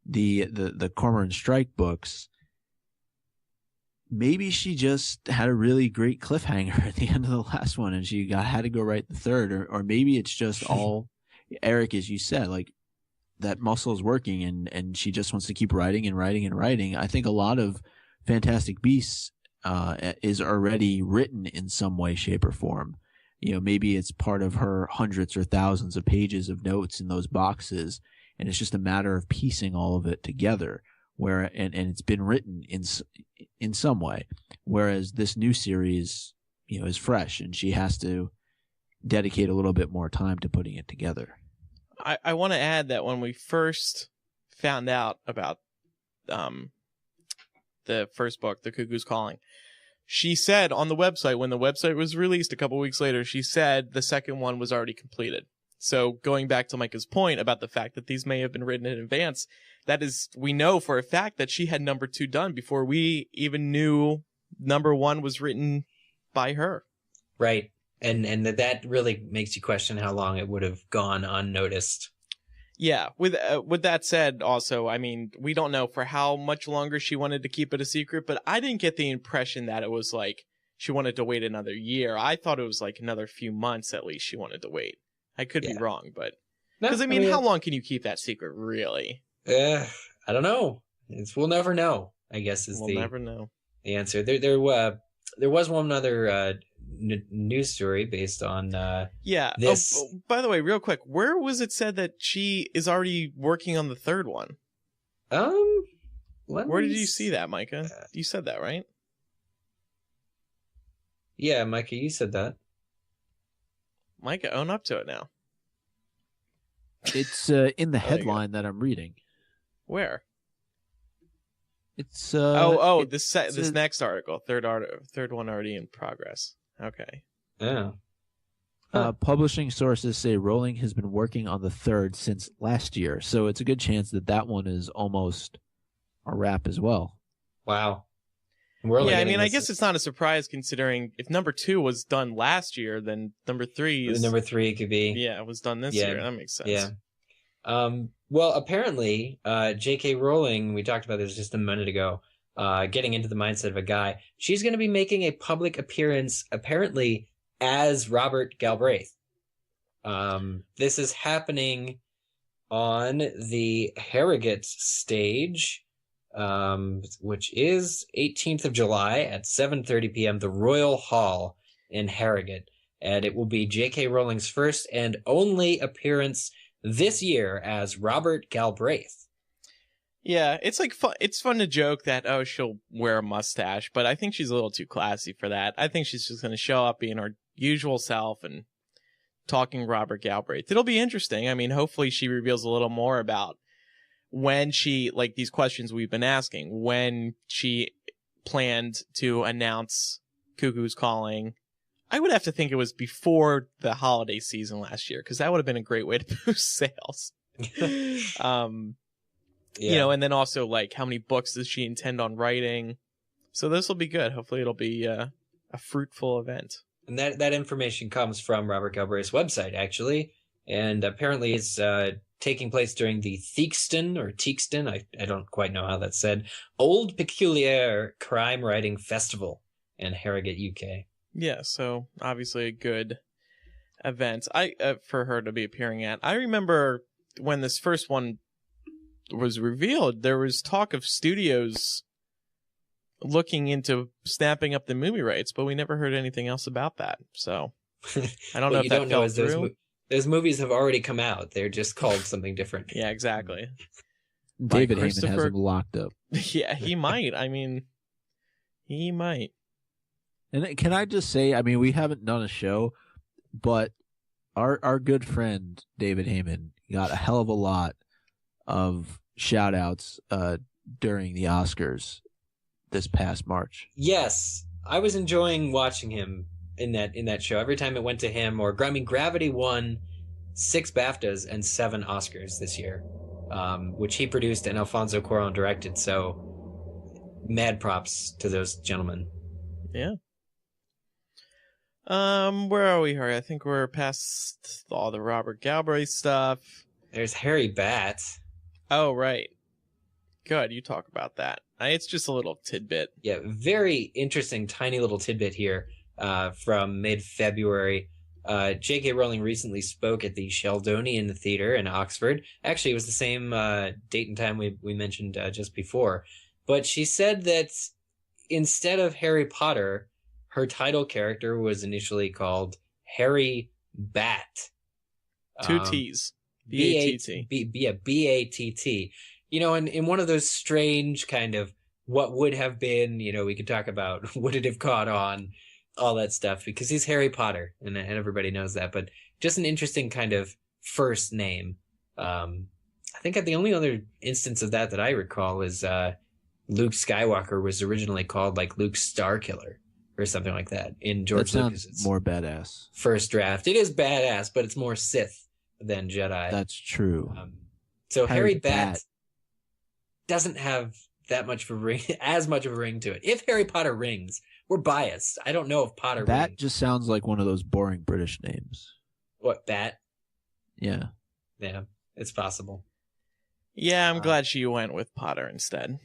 the Cormoran Strike books, maybe she just had a really great cliffhanger at the end of the last one and she had to go write the third, or maybe it's just all Eric, as you said, like that muscle is working and she just wants to keep writing and writing and writing. I think a lot of Fantastic Beasts is already written in some way, shape, or form. You know, maybe it's part of her hundreds or thousands of pages of notes in those boxes, and it's just a matter of piecing all of it together. And it's been written in some way, whereas this new series, you know, is fresh, and she has to dedicate a little bit more time to putting it together. I want to add that when we first found out about the first book, The Cuckoo's Calling, she said on the website, when the website was released a couple weeks later, she said the second one was already completed. So going back to Micah's point about the fact that these may have been written in advance, that is, we know for a fact that she had number 2 done before we even knew number 1 was written by her. Right. And that really makes you question how long it would have gone unnoticed. Yeah. With that said, also, I mean, we don't know for how much longer she wanted to keep it a secret, but I didn't get the impression that it was like she wanted to wait another year. I thought it was like another few months at least she wanted to wait. I could be wrong, but because I mean, how long can you keep that secret, really? I don't know. We'll never know, I guess, we'll never know the answer. There was one other news story based on this. Oh, by the way, real quick, where was it said that she is already working on the third one? Where did you see that, Micah? You said that, right? Yeah, Micah, you said that. Micah, own up to it now. It's in the headline that I'm reading. Where? It's this next article, third one already in progress. Okay. Yeah. Publishing sources say Rowling has been working on the third since last year, so it's a good chance that one is almost a wrap as well. Wow. Yeah, I mean, I guess it's not a surprise considering if number 2 was done last year, then number 3 is... Number 3 could be... Yeah, it was done this year. That makes sense. Yeah. Well, apparently, J.K. Rowling, we talked about this just a minute ago, getting into the mindset of a guy, she's going to be making a public appearance, apparently, as Robert Galbraith. This is happening on the Harrogate stage, which is 18th of July at 7:30 p.m., the Royal Hall in Harrogate. And it will be J.K. Rowling's first and only appearance this year as Robert Galbraith. Yeah, it's like fun. It's fun to joke that, oh, she'll wear a mustache, but I think she's a little too classy for that. I think she's just going to show up being her usual self and talking Robert Galbraith. It'll be interesting. I mean, hopefully she reveals a little more about when she, like these questions we've been asking, when she planned to announce Cuckoo's Calling. I would have to think it was before the holiday season last year, because that would have been a great way to boost sales. You know, and then also, like, how many books does she intend on writing? So this will be good. Hopefully it'll be a fruitful event. And that information comes from Robert Galbraith's website, actually. And apparently it's taking place during the Theakston, I don't quite know how that's said, Old Peculiar Crime Writing Festival in Harrogate, UK. Yeah, so obviously a good event for her to be appearing at. I remember when this first one was revealed, there was talk of studios looking into snapping up the movie rights, but we never heard anything else about that. So I don't know if that fell through. Those movies have already come out. They're just called something different. Yeah, exactly. David Heyman has him locked up. Yeah, he might. I mean, he might. And can I just say, I mean, we haven't done a show, but our good friend David Heyman got a hell of a lot of shout outs during the Oscars this past March. Yes, I was enjoying watching him in that show. Every time it went to him, Gravity won 6 BAFTAs and 7 Oscars this year, which he produced and Alfonso Cuarón directed. So, mad props to those gentlemen. Yeah. Where are we here? I think we're past all the Robert Galbraith stuff. There's Harry Bat. Oh, right. Good, you talk about that. It's just a little tidbit. Yeah, very interesting, tiny little tidbit here from mid-February. J.K. Rowling recently spoke at the Sheldonian Theatre in Oxford. Actually, it was the same date and time we mentioned just before. But she said that instead of Harry Potter, her title character was initially called Harry Bat. 2 T's. B-A-T-T. B-A-T-T. You know, in one of those strange kind of what would have been, you know, we could talk about would it have caught on, all that stuff, because he's Harry Potter, and everybody knows that. But just an interesting kind of first name. I think the only other instance of that I recall is Luke Skywalker was originally called like Luke Starkiller or something like that in George Lucas's more badass first draft. It is badass, but it's more Sith than Jedi. That's true. So Harry Bat doesn't have that much of a ring, as much of a ring to it. If Harry Potter rings, we're biased. I don't know if Potter Bat rings. just sounds like one of those boring British names. What, Bat? Yeah. Yeah, it's possible. Yeah, I'm glad she went with Potter instead.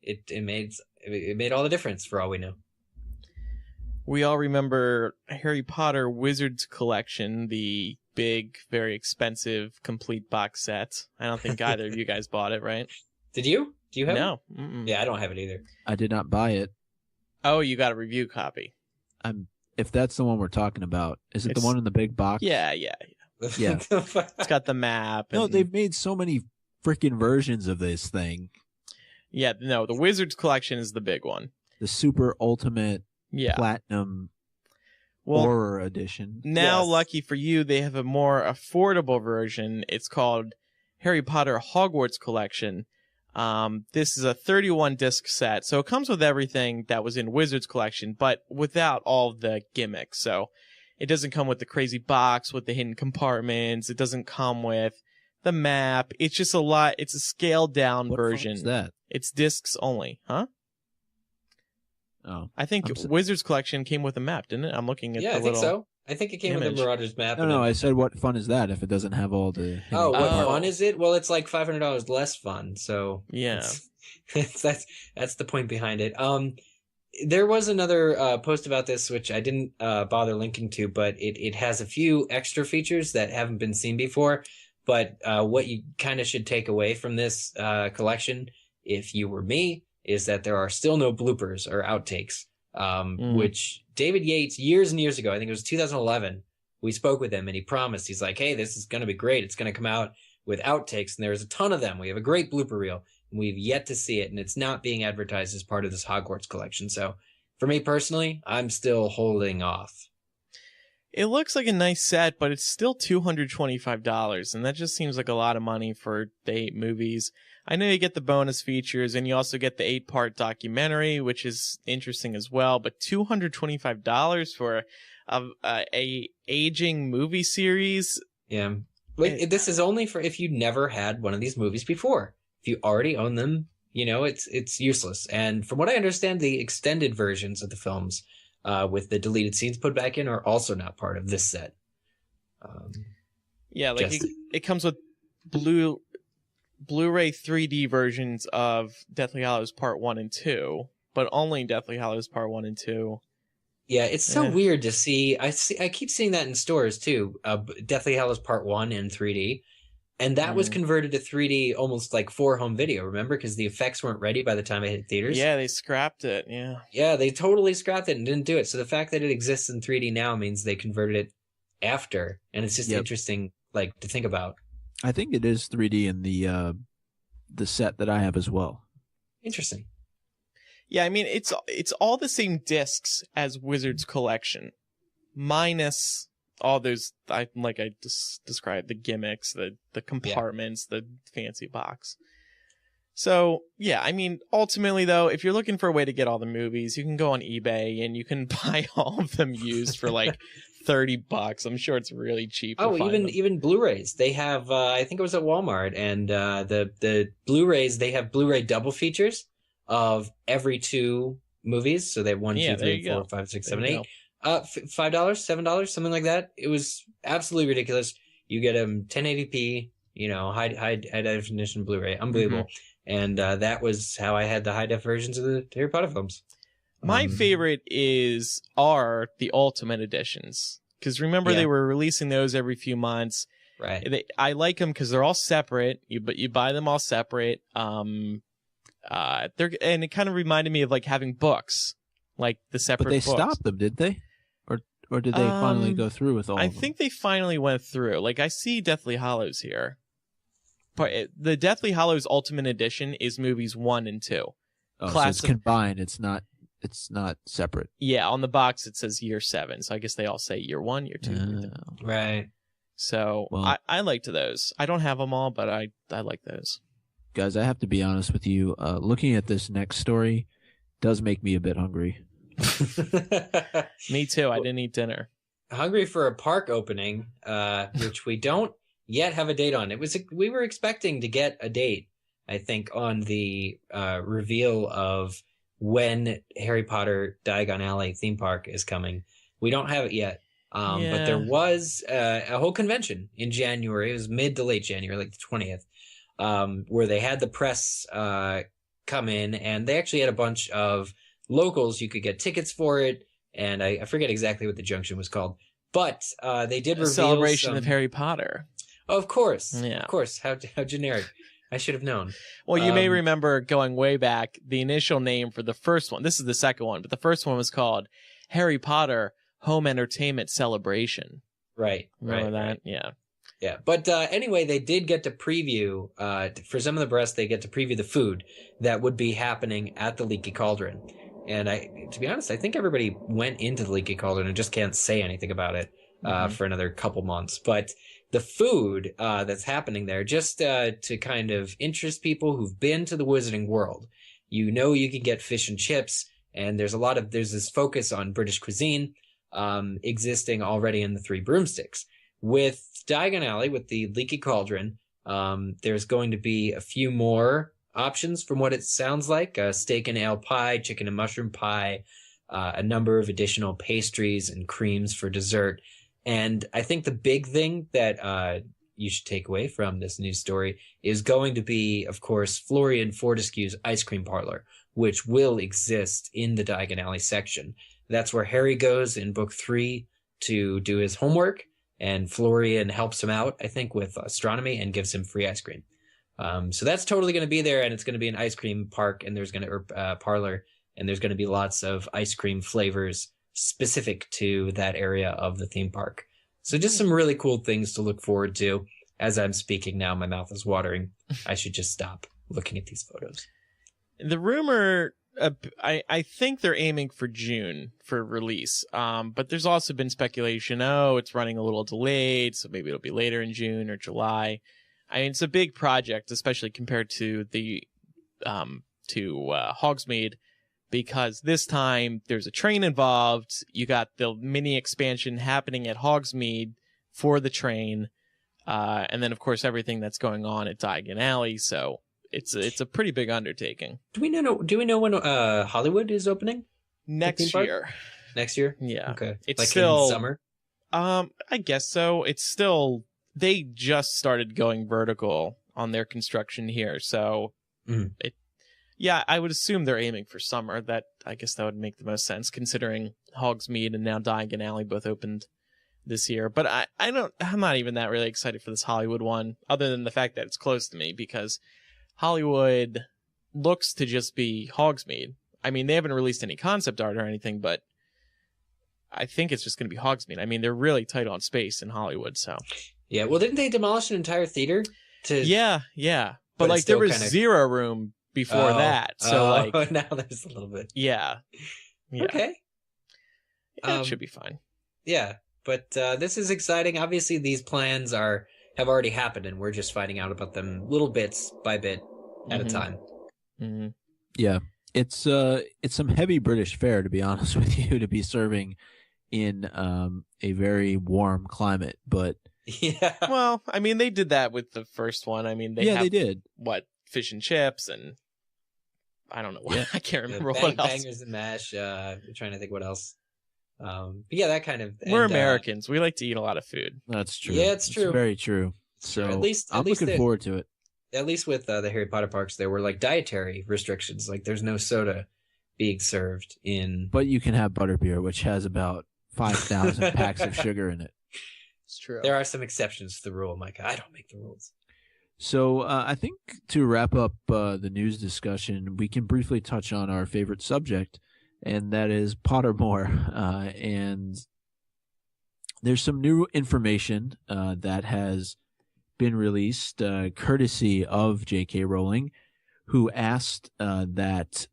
It made all the difference for all we know. We all remember Harry Potter Wizards Collection, the big, very expensive, complete box set. I don't think either of you guys bought it, right? Did you? Do you have No. it? Yeah, I don't have it either. I did not buy it. Oh, you got a review copy. If that's the one we're talking about, is it the one in the big box? Yeah. Yeah. It's got the map. No, they've made so many freaking versions of this thing. Yeah, no, the Wizards Collection is the big one. The super ultimate platinum horror edition. Now, lucky for you, they have a more affordable version. It's called Harry Potter Hogwarts Collection. This is a 31 disc set, so it comes with everything that was in Wizards Collection, but without all the gimmicks. So it doesn't come with the crazy box with the hidden compartments. It doesn't come with the map. It's just a lot. It's a scaled down version. What is that? It's discs only, huh? Oh, I think Wizards Collection came with a map, didn't it? I'm looking at the I think so. I think it came with the Marauders map. No, I said what fun is that if it doesn't have all the... Oh, what fun is it? Well, it's like $500 less fun, so... Yeah. That's the point behind it. There was another post about this, which I didn't bother linking to, but it has a few extra features that haven't been seen before. But what you kind of should take away from this collection, if you were me, is that there are still no bloopers or outtakes, which David Yates, years and years ago, I think it was 2011, we spoke with him and he promised, he's like, hey, this is going to be great. It's going to come out with outtakes, and there's a ton of them. We have a great blooper reel, and we've yet to see it, and it's not being advertised as part of this Hogwarts collection. So for me personally, I'm still holding off. It looks like a nice set, but it's still $225, and that just seems like a lot of money for the 8 movies. I know you get the bonus features, and you also get the 8-part documentary, which is interesting as well, but $225 for a aging movie series? Yeah. This is only for if you never had one of these movies before. If you already own them, you know, it's useless. And from what I understand, the extended versions of the films with the deleted scenes put back in are also not part of this set. Yeah, like it comes with Blu-ray 3D versions of Deathly Hallows Part 1 and 2, but only Deathly Hallows Part 1 and 2. Yeah, it's so weird to see. I keep seeing that in stores too. Deathly Hallows Part 1 in 3D. And that was converted to 3D almost like for home video, remember? Because the effects weren't ready by the time it hit theaters. Yeah, they scrapped it, yeah. Yeah, they totally scrapped it and didn't do it. So the fact that it exists in 3D now means they converted it after. And it's just interesting, like, to think about. I think it is 3D in the set that I have as well. Interesting. Yeah, I mean, it's all the same discs as Wizard's Collection, minus all those, like I just described, the gimmicks, the compartments, the fancy box. So, yeah, I mean, ultimately, though, if you're looking for a way to get all the movies, you can go on eBay and you can buy all of them used for like $30. I'm sure it's really cheap. Oh, even Blu-rays. They have, I think it was at Walmart, and the Blu-rays, they have Blu-ray double features of every 2 movies. So they have 1, 2, 3, 4, 5, 6, 7, 8. $5, $7, something like that. It was absolutely ridiculous. You get 1080p, high definition Blu-ray, unbelievable. And that was how I had the high def versions of the Harry Potter films. My favorite are the Ultimate Editions, because remember they were releasing those every few months. Right. I like them because they're all separate. You buy them all separate. And it kind of reminded me of like having books, like the separate. But they books. stopped them, did they? Or did they finally go through with all of them? I think they finally went through. Like, I see Deathly Hallows here. But the Deathly Hallows Ultimate Edition is movies 1 and 2. Oh, so it's combined. It's not separate. Yeah, on the box it says year 7. So I guess they all say year 1, year 2. Year 3. Right. So I liked those. I don't have them all, but I like those. Guys, I have to be honest with you. Looking at this next story does make me a bit hungry. Me too. I didn't eat dinner. Hungry for a park opening, which we don't yet have a date on. We were expecting to get a date, I think, on the reveal of when Harry Potter Diagon Alley theme park is coming. We don't have it yet. But there was a whole convention in January. It was mid to late January, like the 20th, where they had the press come in, and they actually had a bunch of locals. You could get tickets for it, and I forget exactly what the junction was called, but they did reveal celebration of Harry Potter. Oh, of course, yeah, of course. How generic! I should have known. Well, you may remember going way back. The initial name for the first one. This is the second one, but the first one was called Harry Potter Home Entertainment Celebration. Right. Remember that? Right. Yeah. Yeah, but anyway, they did get to preview, for some of the breasts, they get to preview the food that would be happening at the Leaky Cauldron. And to be honest, I think everybody went into the Leaky Cauldron and just can't say anything about it for another couple months. But the food that's happening there, just to kind of interest people who've been to the Wizarding World, you can get fish and chips, and there's this focus on British cuisine existing already in the Three Broomsticks. With Diagon Alley, with the Leaky Cauldron, there's going to be a few more options from what it sounds like. Steak and ale pie, chicken and mushroom pie, a number of additional pastries and creams for dessert. And I think the big thing that you should take away from this news story is going to be, of course, Florian Fortescue's ice cream parlor, which will exist in the Diagon Alley section. That's where Harry goes in book 3 to do his homework. And Florian helps him out, I think, with astronomy and gives him free ice cream. So that's totally going to be there, and it's going to be an ice cream park, and there's going to parlor, and there's going to be lots of ice cream flavors specific to that area of the theme park. So just some really cool things to look forward to. As I'm speaking now, my mouth is watering. I should just stop looking at these photos. The rumor, I think they're aiming for June for release. But there's also been speculation, it's running a little delayed, so maybe it'll be later in June or July. I mean, it's a big project, especially compared to the Hogsmeade, because this time there's a train involved. You got the mini expansion happening at Hogsmeade for the train, and then of course everything that's going on at Diagon Alley. So it's a pretty big undertaking. Do we know when Hollywood is opening? Next year. Next year? Yeah. Okay. It's like still in summer? I guess so. It's still, they just started going vertical on their construction here. So I would assume they're aiming for summer. I guess that would make the most sense considering Hogsmeade and now Diagon Alley both opened this year. But I'm not even that really excited for this Hollywood one, other than the fact that it's close to me, because Hollywood looks to just be Hogsmeade. I mean, they haven't released any concept art or anything, but I think it's just going to be Hogsmeade. I mean, they're really tight on space in Hollywood, so. Yeah, well, didn't they demolish an entire theater? Yeah. But like, there was zero room before that, so like. Now there's a little bit. Yeah. Okay. Yeah, it should be fine. Yeah, but this is exciting. Obviously, these plans have already happened, and we're just finding out about them little bits by bit at a time. Mm-hmm. Yeah, it's some heavy British fare, to be honest with you, to be serving in a very warm climate. But yeah, well, I mean, they did that with the first one. I mean, they did fish and chips and I don't know what. Yeah. I can't remember what else. Bangers and mash. I'm trying to think what else. But yeah, that kind of. We're Americans. We like to eat a lot of food. That's true. Yeah, it's true. It's very true. So at least I'm looking forward to it. At least with the Harry Potter parks, there were like dietary restrictions. Like there's no soda being served in. But you can have butterbeer, which has about 5,000 packs of sugar in it. It's true. There are some exceptions to the rule, Micah. I don't make the rules. So I think to wrap up the news discussion, we can briefly touch on our favorite subject, and that is Pottermore. And there's some new information that has been released courtesy of J.K. Rowling, who asked that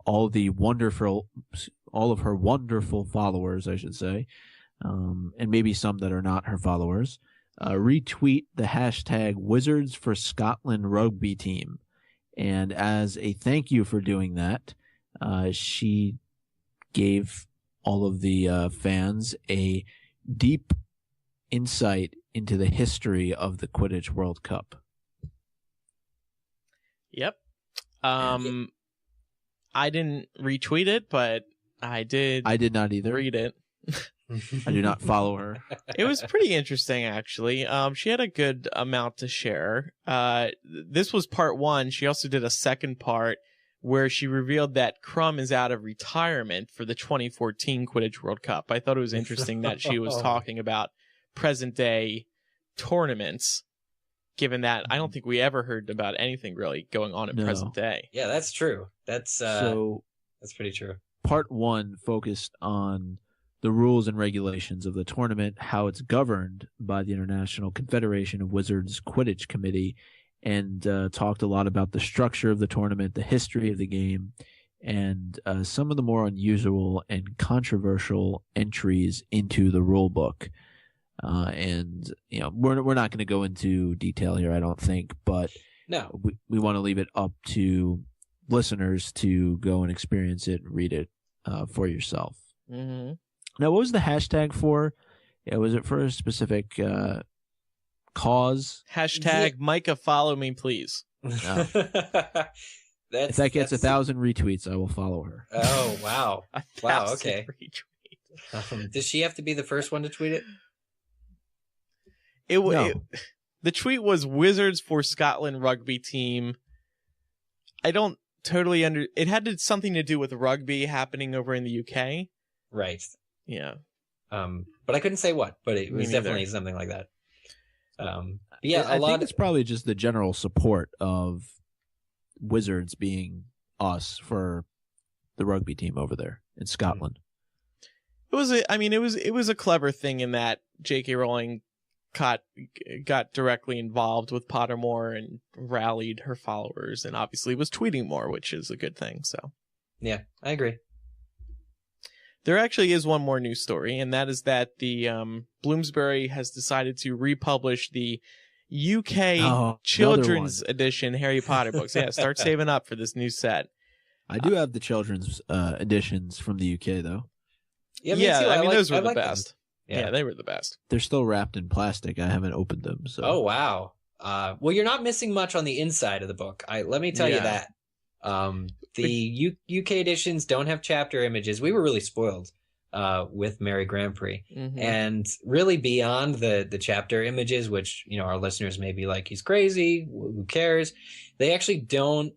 all of her wonderful followers, I should say, and maybe some that are not her followers, retweet the hashtag Wizards for Scotland rugby team. And as a thank you for doing that, she gave all of the fans a deep insight into the history of the Quidditch World Cup. Yep. I didn't retweet it, but I did. I did not either. Read it. I do not follow her. It was pretty interesting, actually. She had a good amount to share. This was part one. She also did a second part where she revealed that Crumb is out of retirement for the 2014 Quidditch World Cup. I thought it was interesting that she was talking about present day tournaments, given that I don't think we ever heard about anything really going on in present day. Yeah, that's true. That's pretty true. Part one focused on the rules and regulations of the tournament, how it's governed by the International Confederation of Wizards Quidditch Committee, and talked a lot about the structure of the tournament, the history of the game, and some of the more unusual and controversial entries into the rule book. And you know, we're not going to go into detail here, I don't think, but no, we want to leave it up to listeners to go and experience it and read it for yourself. Mm-hmm. Now, what was the hashtag for? Yeah, was it for a specific cause? Hashtag Micah, follow me, please. No. If that gets 1,000 retweets, I will follow her. Oh, wow. Wow, okay. Retweets. Does she have to be the first one to tweet it? The tweet was Wizards for Scotland rugby team. I don't totally it had something to do with rugby happening over in the UK. Right. Yeah. But I couldn't say what, but it was definitely something like that. Yeah, I think it's probably just the general support of Wizards being us for the rugby team over there in Scotland. It was a clever thing in that J.K. Rowling got directly involved with Pottermore and rallied her followers, and obviously was tweeting more, which is a good thing. So, yeah, I agree. There actually is one more news story, and that is that the Bloomsbury has decided to republish the UK children's edition Harry Potter books. Yeah, start saving up for this new set. I do have the children's editions from the UK, though. Yeah, I mean, those were the best. Yeah, they were the best. They're still wrapped in plastic. I haven't opened them. So. Oh, wow. Well, you're not missing much on the inside of the book. Let me tell you that. The UK editions don't have chapter images. We were really spoiled with Mary Grand Prix. Mm-hmm. And really beyond the chapter images, which, you know, our listeners may be like, he's crazy, who cares? They actually don't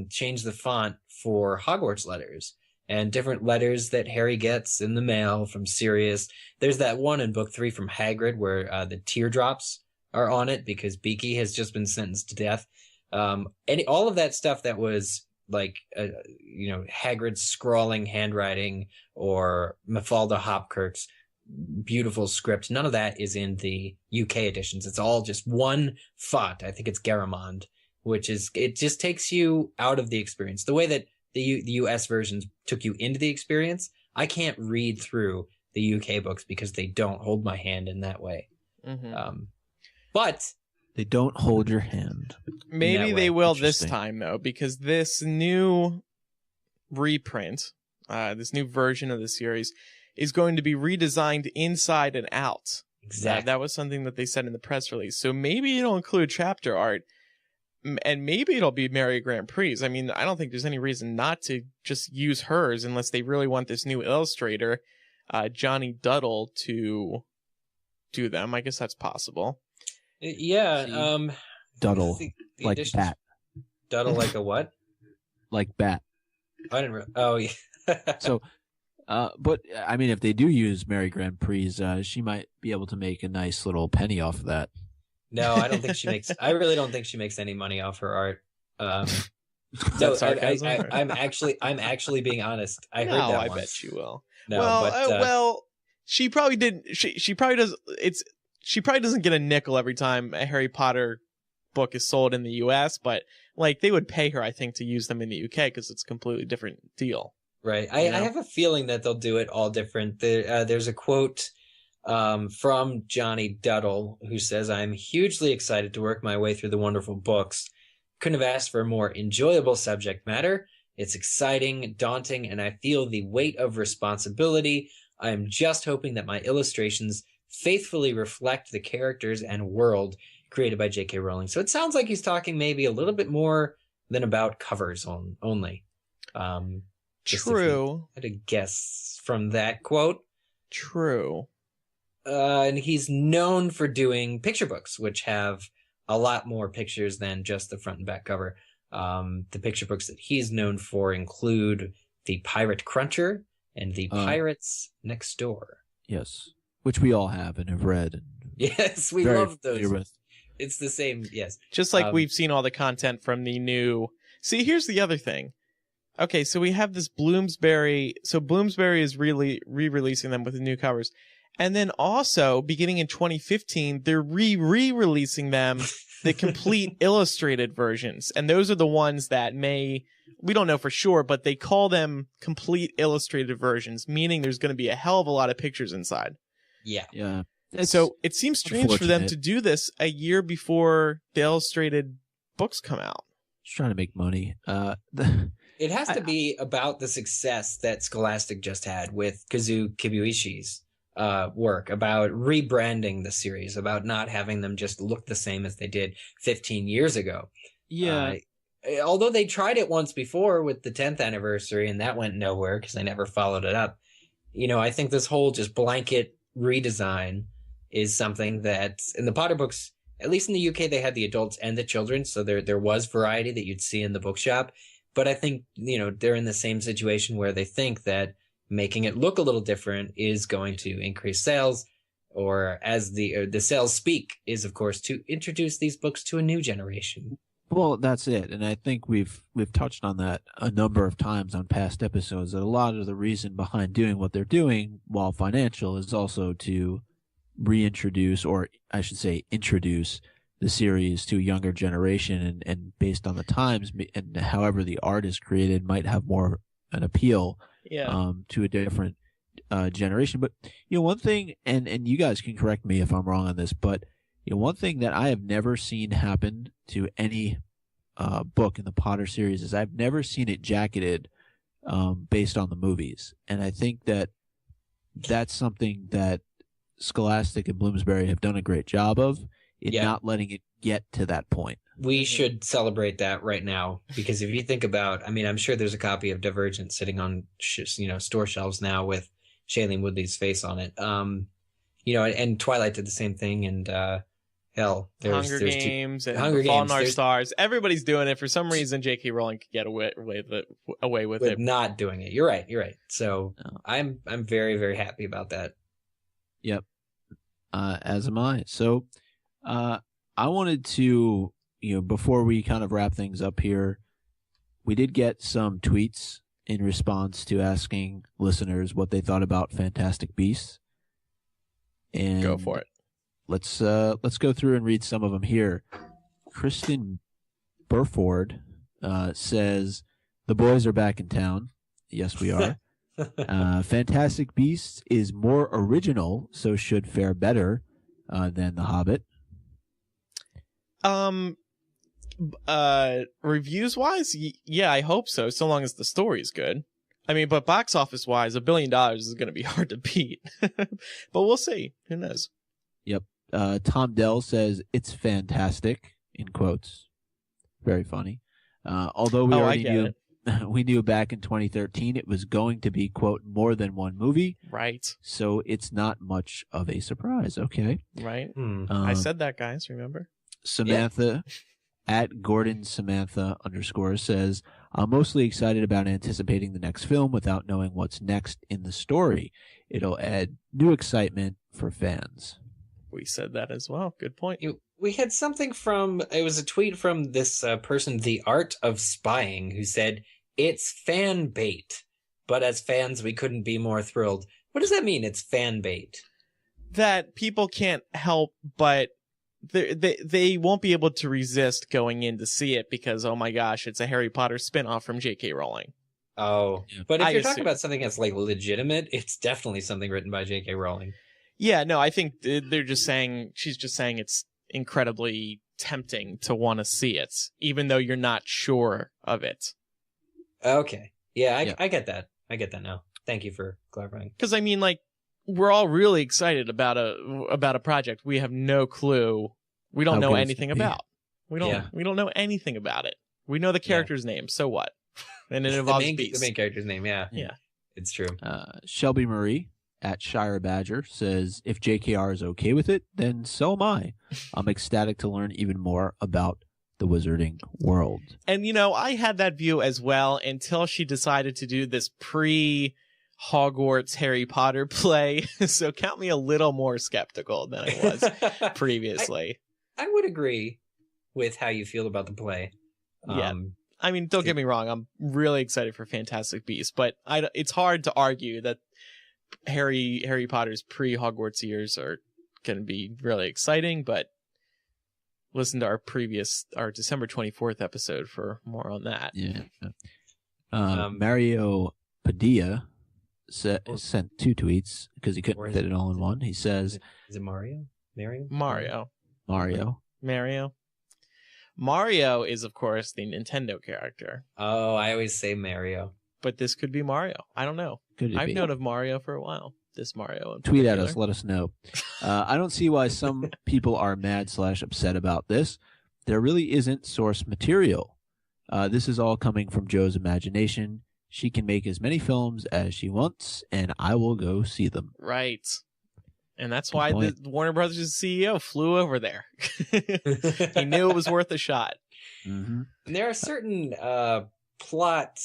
change the font for Hogwarts letters. and different letters that Harry gets in the mail from Sirius. There's that one in book 3 from Hagrid where the teardrops are on it because Beaky has just been sentenced to death. All of that stuff that was like, Hagrid's scrawling handwriting or Mafalda Hopkirk's beautiful script. None of that is in the UK editions. It's all just one font. I think it's Garamond, it just takes you out of the experience. The way that the US versions took you into the experience, I can't read through the UK books because they don't hold my hand in that way. Mm-hmm. But they don't hold your hand. Maybe they will this time, though, because this new reprint, this new version of the series, is going to be redesigned inside and out. Exactly. That was something that they said in the press release. So maybe it'll include chapter art, and maybe it'll be Mary Grand Prix. I mean, I don't think there's any reason not to just use hers unless they really want this new illustrator, Johnny Duddle, to do them. I guess that's possible. Yeah. Duddle, like bat. Duddle like a what? Like bat. I didn't. Oh, yeah. So, but I mean, if they do use Mary Grand Prix, she might be able to make a nice little penny off of that. No, I don't think she makes. I really don't think she makes any money off her art. No, I'm actually being honest. I heard that I once. bet she will. No, well, she probably didn't. She probably does. She probably doesn't get a nickel every time a Harry Potter book is sold in the U.S., but like they would pay her, I think, to use them in the U.K. because it's a completely different deal. Right. I have a feeling that they'll do it all different. There's a quote from Johnny Duddle who says, "I'm hugely excited to work my way through the wonderful books. Couldn't have asked for a more enjoyable subject matter. It's exciting, daunting, and I feel the weight of responsibility. I am just hoping that my illustrations faithfully reflect the characters and world created by J.K. Rowling." So it sounds like he's talking maybe a little bit more than about covers only. True. I had a guess from that quote. True. And he's known for doing picture books, which have a lot more pictures than just the front and back cover. The picture books that he's known for include The Pirate Cruncher and The Pirates Next Door. Yes. Which we all have and have read. And yes, we love those. It's the same, yes. Just like we've seen all the content from the new... See, here's the other thing. Okay, so we have this Bloomsbury. So Bloomsbury is really re-releasing them with the new covers. And then also, beginning in 2015, they're re-releasing them, the complete illustrated versions. And those are the ones that we don't know for sure, but they call them complete illustrated versions, meaning there's going to be a hell of a lot of pictures inside. Yeah. Yeah. So it seems strange for them to do this a year before the illustrated books come out. Just trying to make money. It has to be about the success that Scholastic just had with Kazuo Kibuishi's work, about rebranding the series, about not having them just look the same as they did 15 years ago. Yeah. Although they tried it once before with the 10th anniversary, and that went nowhere because they never followed it up. I think this whole just blanket redesign is something that in the Potter books, at least in the UK, they had the adults and the children, so there was variety that you'd see in the bookshop. But I think, they're in the same situation where they think that making it look a little different is going to increase sales, or as the sales speak, is, of course, to introduce these books to a new generation. Well, that's it. And I think we've touched on that a number of times on past episodes, that a lot of the reason behind doing what they're doing, while financial, is also to reintroduce, or I should say introduce, the series to a younger generation, and based on the times and however the art is created might have more an appeal to a different generation. But one thing, and you guys can correct me if I'm wrong on this, but one thing that I have never seen happen to any book in the Potter series is I've never seen it jacketed based on the movies, and I think that that's something that Scholastic and Bloomsbury have done a great job of in not letting it get to that point. We should celebrate that right now, because if you think about, I'm sure there's a copy of Divergent sitting on store shelves now with Shailene Woodley's face on it. And Twilight did the same thing, and hell, Hunger Games and Hunger Fault in Games, Our Stars. Everybody's doing it. For some reason, J.K. Rowling could get away with it. Not doing it. You're right. So I'm very, very happy about that. Yep. As am I. So I wanted to, before we kind of wrap things up here, we did get some tweets in response to asking listeners what they thought about Fantastic Beasts. And go for it. Let's go through and read some of them here. Kristen Burford says, "The boys are back in town." Yes, we are. Fantastic Beasts is more original, so should fare better than The Hobbit. Reviews wise, yeah, I hope so. So long as the story's good. I mean, but box office wise, $1 billion is going to be hard to beat. But we'll see. Who knows? Yep. Tom Dell says it's fantastic in quotes. Very funny. Although we already knew. We knew back in 2013 it was going to be, quote, more than one movie. Right. So it's not much of a surprise. Okay. Right. I said that, guys. Remember? Samantha at Gordon Samantha _ says, "I'm mostly excited about anticipating the next film without knowing what's next in the story. It'll add new excitement for fans." We said that as well. Good point. We had something it was a tweet from this person, The Art of Spying, who said, "It's fan bait, but as fans, we couldn't be more thrilled." What does that mean? It's fan bait? That people can't help but they won't be able to resist going in to see it because, oh my gosh, it's a Harry Potter spinoff from J.K. Rowling. Oh, but if you're talking about something that's like legitimate, it's definitely something written by J.K. Rowling. Yeah, no, I think she's just saying it's incredibly tempting to want to see it, even though you're not sure of it. Okay. Yeah, I get that. I get that now. Thank you for clarifying. Because, I mean, like, we're all really excited about a project we have no clue. We don't know anything about. We don't know anything about it. We know the character's name, so what? And it involves beasts. The main character's name, yeah. It's true. Shelby Marie at Shire Badger says, "If JKR is okay with it, then so am I. I'm ecstatic to learn even more about the wizarding world." And, I had that view as well until she decided to do this pre-Hogwarts Harry Potter play. So count me a little more skeptical than I was previously. I would agree with how you feel about the play. Yeah. I mean, don't get me wrong. I'm really excited for Fantastic Beasts, but it's hard to argue that Harry Potter's pre-Hogwarts years are going to be really exciting, but listen to our December 24th episode for more on that. Yeah. Mario Padilla sent 2 tweets because he couldn't fit it all in one. He says, "Is it Mario? Mario is, of course, the Nintendo character. Oh, I always say Mario. But this could be Mario. I don't know. I've known of Mario for a while. This Mario. Tweet at us. Let us know. I don't see why some people are mad/upset about this. There really isn't source material. This is all coming from Joe's imagination. She can make as many films as she wants, and I will go see them. Right. And that's why the Warner Brothers CEO flew over there. He knew it was worth a shot. Mm-hmm. And there are certain plot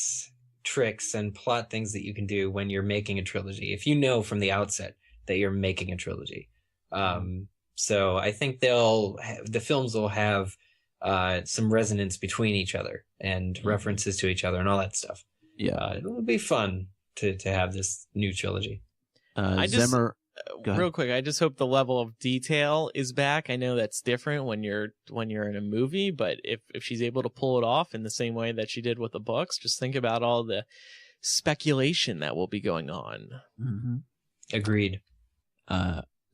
tricks and plot things that you can do when you're making a trilogy, if you know from the outset that you're making a trilogy. So I think the films will have some resonance between each other and references to each other and all that stuff. Yeah, it'll be fun to have this new trilogy. Zemmer, real quick, I just hope the level of detail is back. I know that's different when you're in a movie, but if she's able to pull it off in the same way that she did with the books, just think about all the speculation that will be going on. Mm-hmm. Agreed.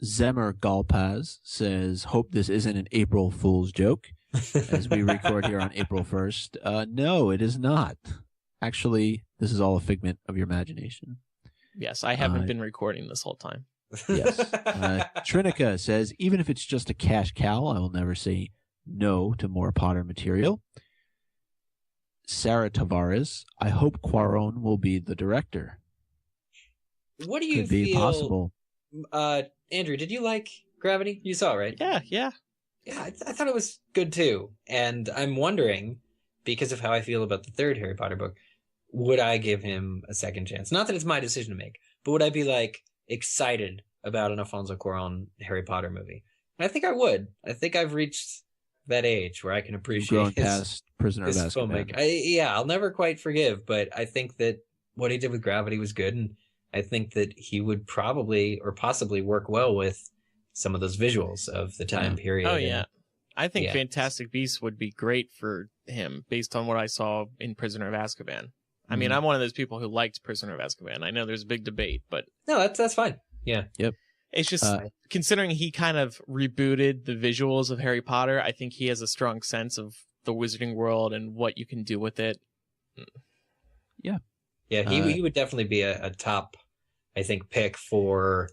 Zemmer Galpaz says, "Hope this isn't an April Fool's joke," as we record here on April 1st. No, it is not. Actually, this is all a figment of your imagination. Yes, I haven't been recording this whole time. Yes. Trinica says, "Even if it's just a cash cow, I will never say no to more Potter material." Sarah Tavares, "I hope Cuarón will be the director." What do you Could be feel? Possible. Andrew, did you like Gravity? You saw it, right? Yeah. Yeah, I thought it was good too. And I'm wondering, because of how I feel about the third Harry Potter book, would I give him a second chance? Not that it's my decision to make, but would I be like excited about an Alfonso Cuarón Harry Potter movie? And I think I would. I think I've reached that age where I can appreciate past Prisoner of Azkaban. I'll never quite forgive, but I think that what he did with Gravity was good, and I think that he would probably or possibly work well with some of those visuals of the time period. Oh, yeah. I think Fantastic Beasts would be great for him based on what I saw in Prisoner of Azkaban. I mean, I'm one of those people who liked Prisoner of Azkaban. I know there's a big debate, but... No, that's fine. Yeah. Yep. It's just, considering he kind of rebooted the visuals of Harry Potter, I think he has a strong sense of the wizarding world and what you can do with it. Yeah. Yeah, he would definitely be a top, I think, pick for...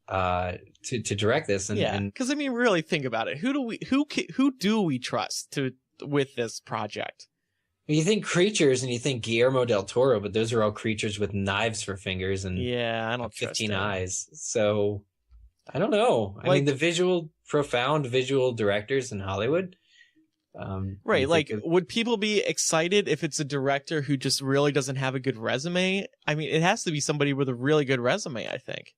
to direct this, and because I mean, really think about it. Who do we trust with this project? You think creatures, and you think Guillermo del Toro, but those are all creatures with knives for fingers, and I don't 15 eyes. So I don't know. I mean, the profound visual directors in Hollywood. Right, like, would people be excited if it's a director who just really doesn't have a good resume? I mean, it has to be somebody with a really good resume, I think.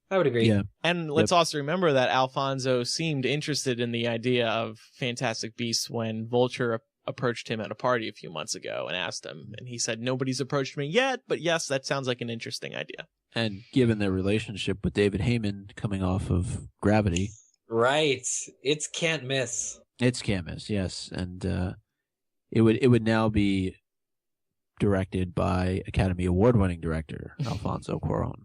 I would agree. Yeah. And let's also remember that Alfonso seemed interested in the idea of Fantastic Beasts when Vulture approached him at a party a few months ago and asked him. And he said, nobody's approached me yet, but yes, that sounds like an interesting idea. And given their relationship with David Heyman coming off of Gravity. Right. It's can't miss. It's can't miss, yes. And it would now be directed by Academy Award-winning director Alfonso Cuarón.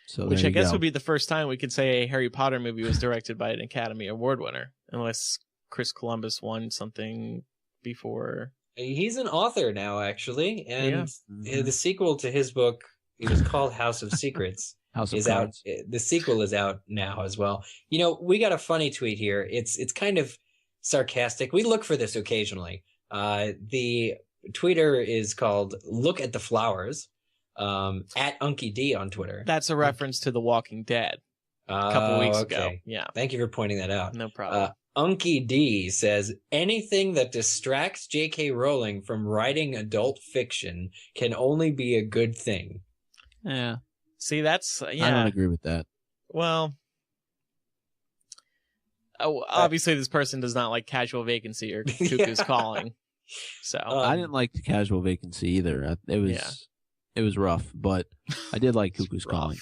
So which I guess would be the first time we could say a Harry Potter movie was directed by an Academy Award winner, unless Chris Columbus won something before. He's an author now, actually, and the sequel to his book, it was called House of Secrets, is out. The sequel is out now as well. You know, we got a funny tweet here. It's kind of sarcastic. We look for this occasionally. The tweeter is called Look at the Flowers. At Unky D on Twitter. That's a reference to The Walking Dead a couple weeks ago. Yeah. Thank you for pointing that out. No problem. Unky D says, anything that distracts J.K. Rowling from writing adult fiction can only be a good thing. Yeah. See, that's... I don't agree with that. Well... obviously, this person does not like Casual Vacancy or Cuckoo's Calling. So I didn't like the Casual Vacancy either. It was rough, but I did like Cuckoo's Calling.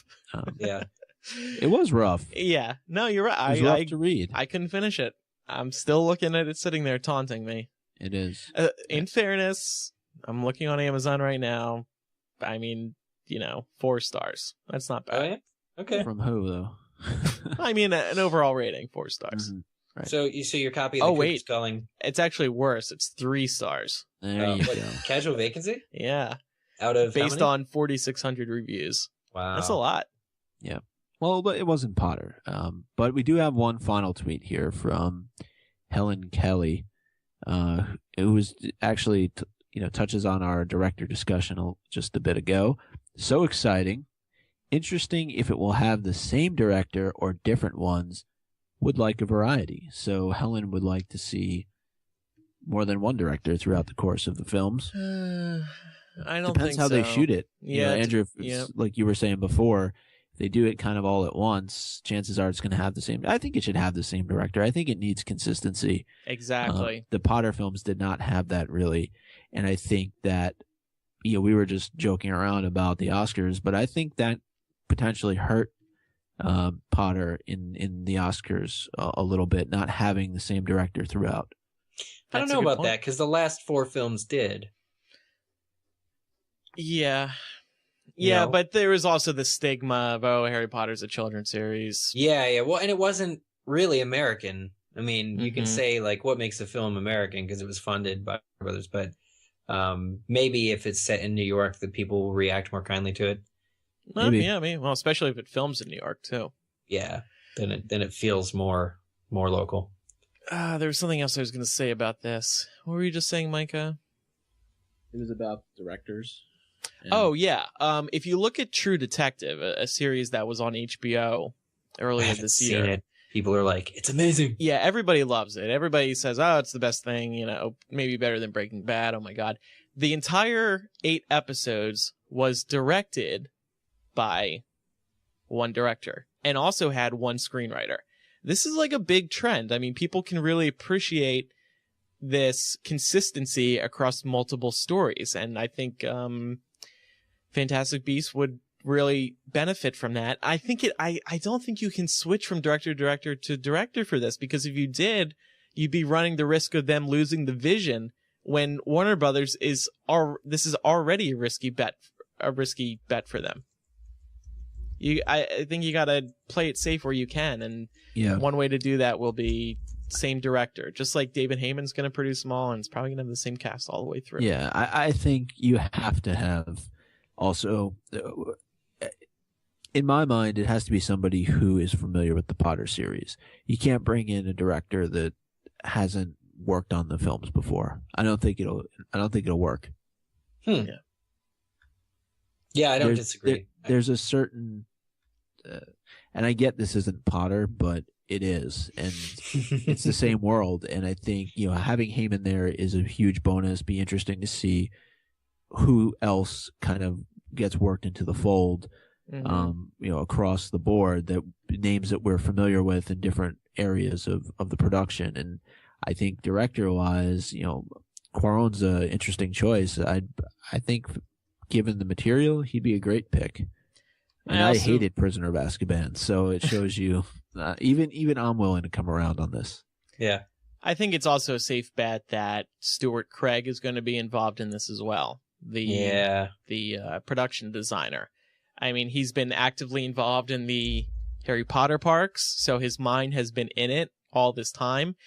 It was rough. Yeah. No, you're right. It was rough to read. I couldn't finish it. I'm still looking at it sitting there taunting me. It is. In fairness, I'm looking on Amazon right now. I mean, 4 stars. That's not bad. Oh, yeah? Okay. From who, though? I mean, an overall rating, 4 stars. Mm-hmm. Right. So your copy of the Cuckoo's Calling... It's actually worse. It's 3 stars. There you go. Casual Vacancy? Yeah. Out of based on 4,600 reviews. Wow. That's a lot. Yeah. Well, but it wasn't Potter. But we do have one final tweet here from Helen Kelly, who was actually, touches on our director discussion just a bit ago. So exciting. Interesting if it will have the same director or different ones. Would like a variety. So Helen would like to see more than one director throughout the course of the films. I don't Depends think how so. they shoot it. Yeah, Andrew, like you were saying before, if they do it kind of all at once, chances are it's going to have the same. I think it should have the same director. I think it needs consistency. Exactly. The Potter films did not have that really, and I think that we were just joking around about the Oscars, but I think that potentially hurt Potter in the Oscars a little bit, not having the same director throughout. I don't know about that because the last 4 films did. Yeah. Yeah, but there was also the stigma of, Harry Potter's a children's series. Yeah. Well, and it wasn't really American. I mean, you can say, like, what makes a film American because it was funded by brothers, but maybe if it's set in New York, that people will react more kindly to it. Maybe. Yeah, well, especially if it films in New York, too. Yeah, then it feels more local. There was something else I was going to say about this. What were you just saying, Micah? It was about directors. Oh, yeah. If you look at True Detective, a series that was on HBO earlier this year, people are like, it's amazing. Yeah, everybody loves it. Everybody says, oh, it's the best thing, you know, maybe better than Breaking Bad. Oh my God. The entire 8 episodes was directed by one director and also had one screenwriter. This is like a big trend. I mean, people can really appreciate this consistency across multiple stories. And I think Fantastic Beasts would really benefit from that. I don't think you can switch from director to director for this, because if you did, you'd be running the risk of them losing the vision when Warner Brothers this is already a risky bet for them. I think you got to play it safe where you can, and one way to do that will be same director. Just like David Heyman's going to produce them all, and it's probably going to have the same cast all the way through. Yeah, I think you have to have also, in my mind, it has to be somebody who is familiar with the Potter series. You can't bring in a director that hasn't worked on the films before. I don't think it'll work. Yeah, I don't disagree. There's a certain, and I get this isn't Potter, but it is, and it's the same world. And I think, having Heyman there is a huge bonus. Be interesting to see who else kind of gets worked into the fold, across the board, that names that we're familiar with in different areas of the production. And I think director-wise, Cuarón's an interesting choice. I think, given the material, he'd be a great pick. And I hated Prisoner of Azkaban, so it shows you even I'm willing to come around on this. Yeah. I think it's also a safe bet that Stuart Craig is going to be involved in this as well. The production designer. I mean, he's been actively involved in the Harry Potter parks, so his mind has been in it all this time.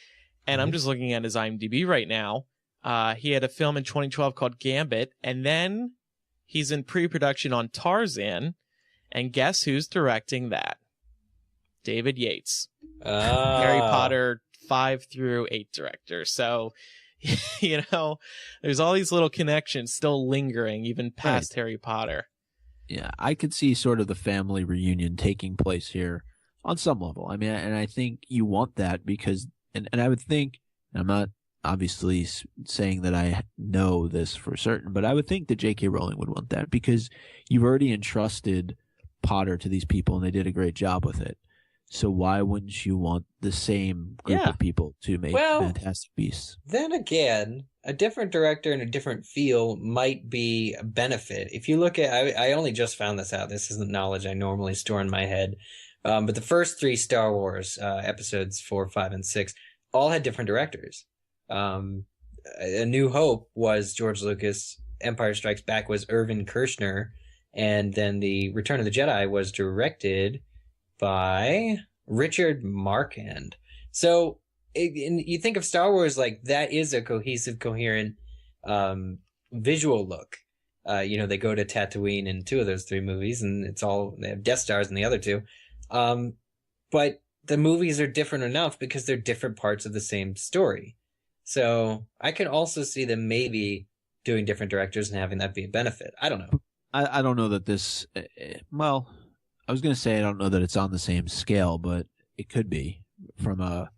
And I'm just looking at his IMDb right now. He had a film in 2012 called Gambit, and then he's in pre-production on Tarzan. And guess who's directing that? David Yates. Harry Potter 5 through 8 director. So, there's all these little connections still lingering even past Harry Potter. Yeah, I could see sort of the family reunion taking place here on some level. I mean, and I think you want that because, and I would think, I'm not obviously saying that I know this for certain, but I would think that J.K. Rowling would want that because you've already entrusted Potter to these people and they did a great job with it. So why wouldn't you want the same group of people to make Fantastic Beasts? Then again, a different director and a different feel might be a benefit. If you look at, I only just found this out. This isn't knowledge I normally store in my head. But the first 3 Star Wars episodes, 4, 5, and 6, all had different directors. A New Hope was George Lucas. Empire Strikes Back was Irvin Kershner. And then the Return of the Jedi was directed by Richard Marquand. So you think of Star Wars like that is a cohesive, coherent visual look. They go to Tatooine in 2 of those 3 movies, and they have Death Stars in the other 2. But the movies are different enough because they're different parts of the same story. So I could also see them maybe doing different directors and having that be a benefit. I don't know. I don't know that this, I was going to say I don't know that it's on the same scale, but it could be from a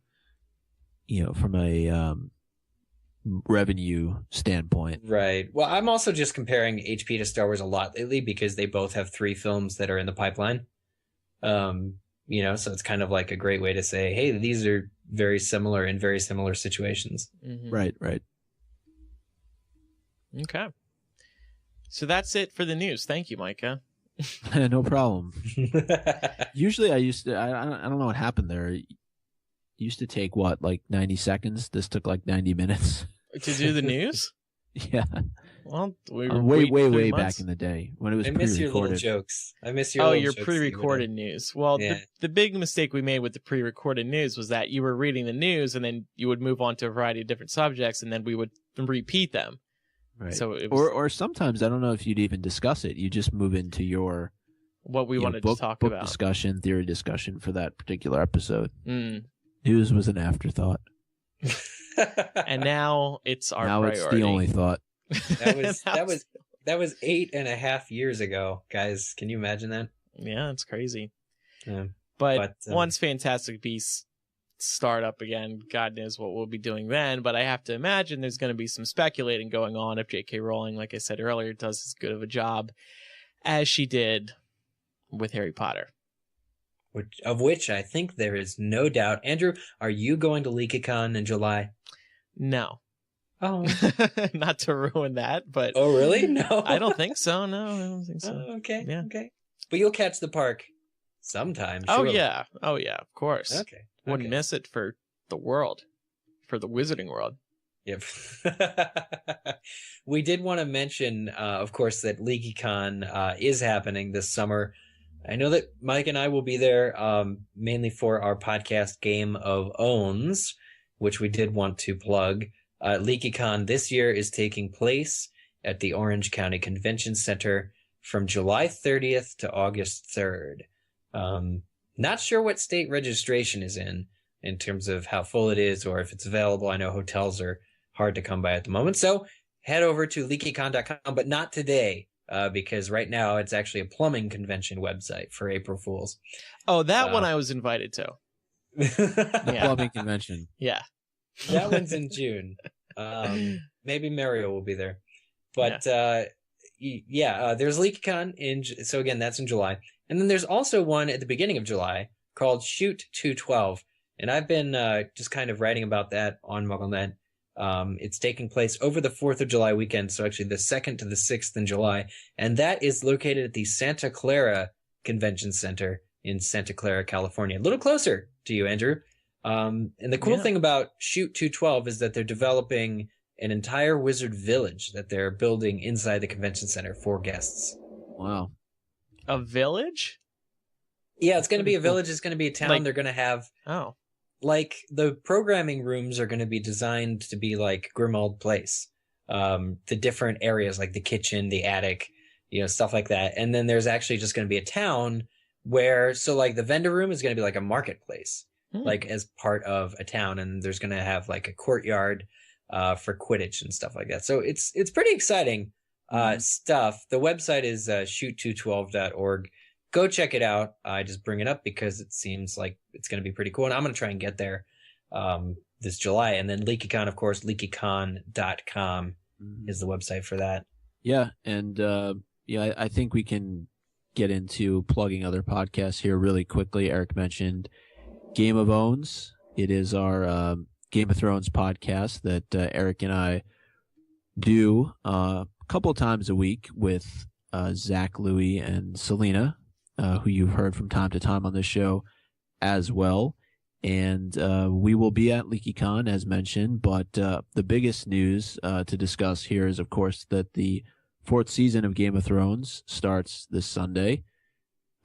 revenue standpoint. Right. Well, I'm also just comparing HP to Star Wars a lot lately because they both have 3 films that are in the pipeline. So it's kind of like a great way to say, hey, these are very similar in very similar situations. Mm-hmm. Right. Okay. So that's it for the news. Thank you, Micah. No problem. Usually I don't know what happened there. It used to take, 90 seconds? This took 90 minutes. To do the news? Yeah. Well, we were way back in the day when it was pre-recorded. I miss your little jokes. I miss your your pre-recorded news. Well, the big mistake we made with the pre-recorded news was that you were reading the news and then you would move on to a variety of different subjects and then we would repeat them. Right. So it was, or sometimes I don't know if you'd even discuss it. You just move into your what we wanted to talk about, discussion, theory discussion for that particular episode. Mm. News was an afterthought, and now it's our priority. It's the only thought. That was 8.5 years ago, guys. Can you imagine that? Yeah, it's crazy. Yeah. But once Fantastic Beasts start up again, God knows what we'll be doing then. But I have to imagine there's going to be some speculating going on if J.K. Rowling, like I said earlier, does as good of a job as she did with Harry Potter. Which I think there is no doubt. Andrew, are you going to LeakyCon in July? No. Oh. Not to ruin that, but... Oh, really? No. I don't think so. No, I don't think so. Oh, okay. Yeah. Okay. But you'll catch the park sometime, surely. Oh, yeah. Of course. Okay. Wouldn't miss it for the world. For the Wizarding World. Yep. We did want to mention, of course, that LeakyCon is happening this summer. I know that Mike and I will be there mainly for our podcast Game of Owns, which we did want to plug. LeakyCon this year is taking place at the Orange County Convention Center from July 30th to August 3rd. Not sure what state registration is in terms of how full it is or if it's available. I know hotels are hard to come by at the moment. So head over to leakycon.com, but not today. Because right now it's actually a plumbing convention website for April Fools. Oh, that one I was invited to. The plumbing convention. Yeah. That one's in June. Maybe Mario will be there. But there's LeakyCon so again, that's in July. And then there's also one at the beginning of July called Shoot 212. And I've been just kind of writing about that on MuggleNet. It's taking place over the 4th of July weekend, so actually the 2nd to the 6th in July, and that is located at the Santa Clara Convention Center in Santa Clara, California. A little closer to you, Andrew. And the cool thing about Shoot 212 is that they're developing an entire wizard village that they're building inside the convention center for guests. Wow. A village? Yeah, it's going to be a village. It's going to be a town. They're going to have... Oh. Like, the programming rooms are going to be designed to be like Grimmauld Place. The different areas, like the kitchen, the attic, stuff like that. And then there's actually just going to be a town where, so like the vendor room is going to be like a marketplace, like as part of a town. And there's going to have like a courtyard for Quidditch and stuff like that. So it's pretty exciting stuff. The website is shoot212.org. Go check it out. I just bring it up because it seems like it's going to be pretty cool. And I'm going to try and get there this July. And then LeakyCon, of course, leakycon.com is the website for that. Yeah. And I think we can get into plugging other podcasts here really quickly. Eric mentioned Game of Owns. It is our Game of Thrones podcast that Eric and I do a couple times a week with Zach, Louie, and Selena. Who you've heard from time to time on this show as well. And we will be at LeakyCon, as mentioned. But the biggest news to discuss here is, of course, that the 4th season of Game of Thrones starts this Sunday,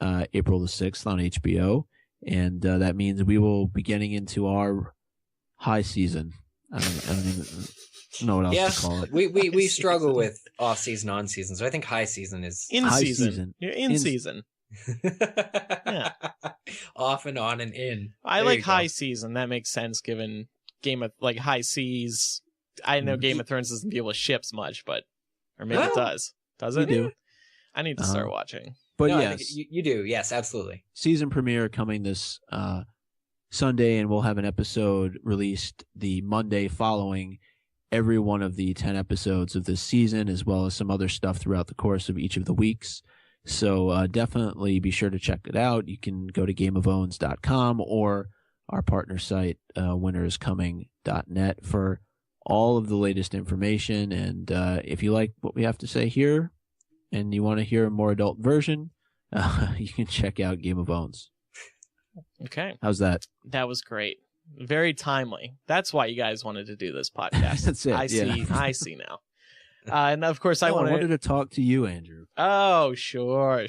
April the 6th on HBO. And that means we will be getting into our high season. I don't even know what else to call it. We struggle with off-season, on-season. So I think high season is... In season. You're in season. Yeah. Off and on and in. I like high season. That makes sense given high seas. I know Game of Thrones doesn't deal with ships much, but or maybe it does. Does it? We do. I need to start watching. But no, yes, you do. Yes, absolutely. Season premiere coming this Sunday, and we'll have an episode released the Monday following every one of the 10 episodes of this season, as well as some other stuff throughout the course of each of the weeks. So definitely be sure to check it out. You can go to gameofowns.com or our partner site, winteriscoming.net, for all of the latest information. And if you like what we have to say here and you want to hear a more adult version, you can check out Game of Owns. Okay. How's that? That was great. Very timely. That's why you guys wanted to do this podcast. That's it. I see now. And of course, I wanted to talk to you, Andrew. Oh, sure.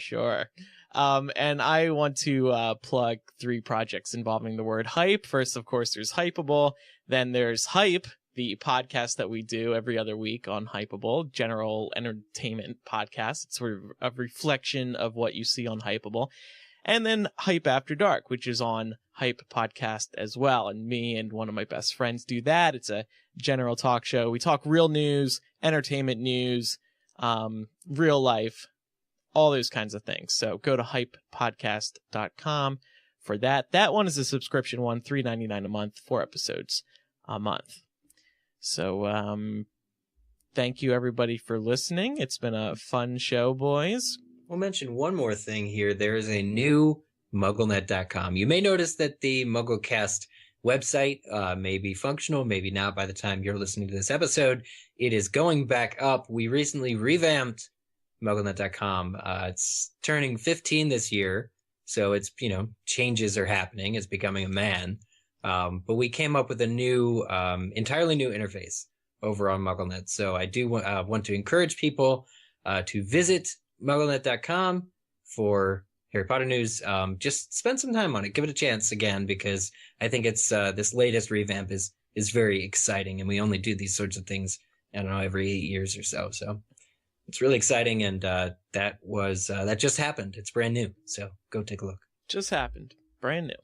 And I want to plug 3 projects involving the word hype. First, of course, there's Hypable. Then there's Hype, the podcast that we do every other week on Hypable, general entertainment podcast. It's sort of a reflection of what you see on Hypable. And then Hype After Dark, which is on Hype Podcast as well. And me and one of my best friends do that. It's a general talk show. We talk real news, entertainment news, real life, all those kinds of things. So go to hypepodcast.com for that. That one is a subscription one, $3.99 a month, 4 episodes a month. So thank you, everybody, for listening. It's been a fun show, boys. We'll mention one more thing here. There is a new MuggleNet.com. You may notice that the MuggleCast website may be functional, maybe not by the time you're listening to this episode. It is going back up. We recently revamped MuggleNet.com. It's turning 15 this year, so it's, changes are happening. It's becoming a man. But we came up with a new, entirely new interface over on MuggleNet. So I do want to encourage people to visit MuggleNet.com for Harry Potter news. Just spend some time on it. Give it a chance again, because I think it's this latest revamp is very exciting, and we only do these sorts of things, I don't know, every 8 years or so. So it's really exciting, and that just happened. It's brand new, so go take a look. Just happened, brand new,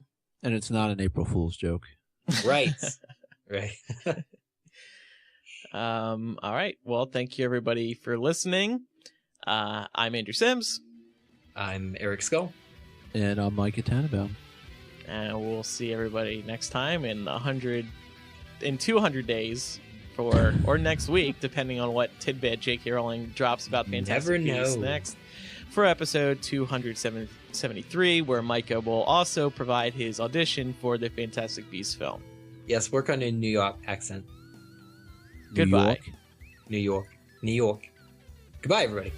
and it's not an April Fool's joke. Right, right. All right. Well, thank you everybody for listening. I'm Andrew Sims. I'm Eric Skull. And I'm Micah Tannenbaum. And we'll see everybody next time in 200 days or next week, depending on what tidbit J.K. Rowling drops about Fantastic Beasts next, for episode 273, where Micah will also provide his audition for the Fantastic Beasts film. Yes, work on a New York accent. Goodbye. New York. Goodbye, everybody.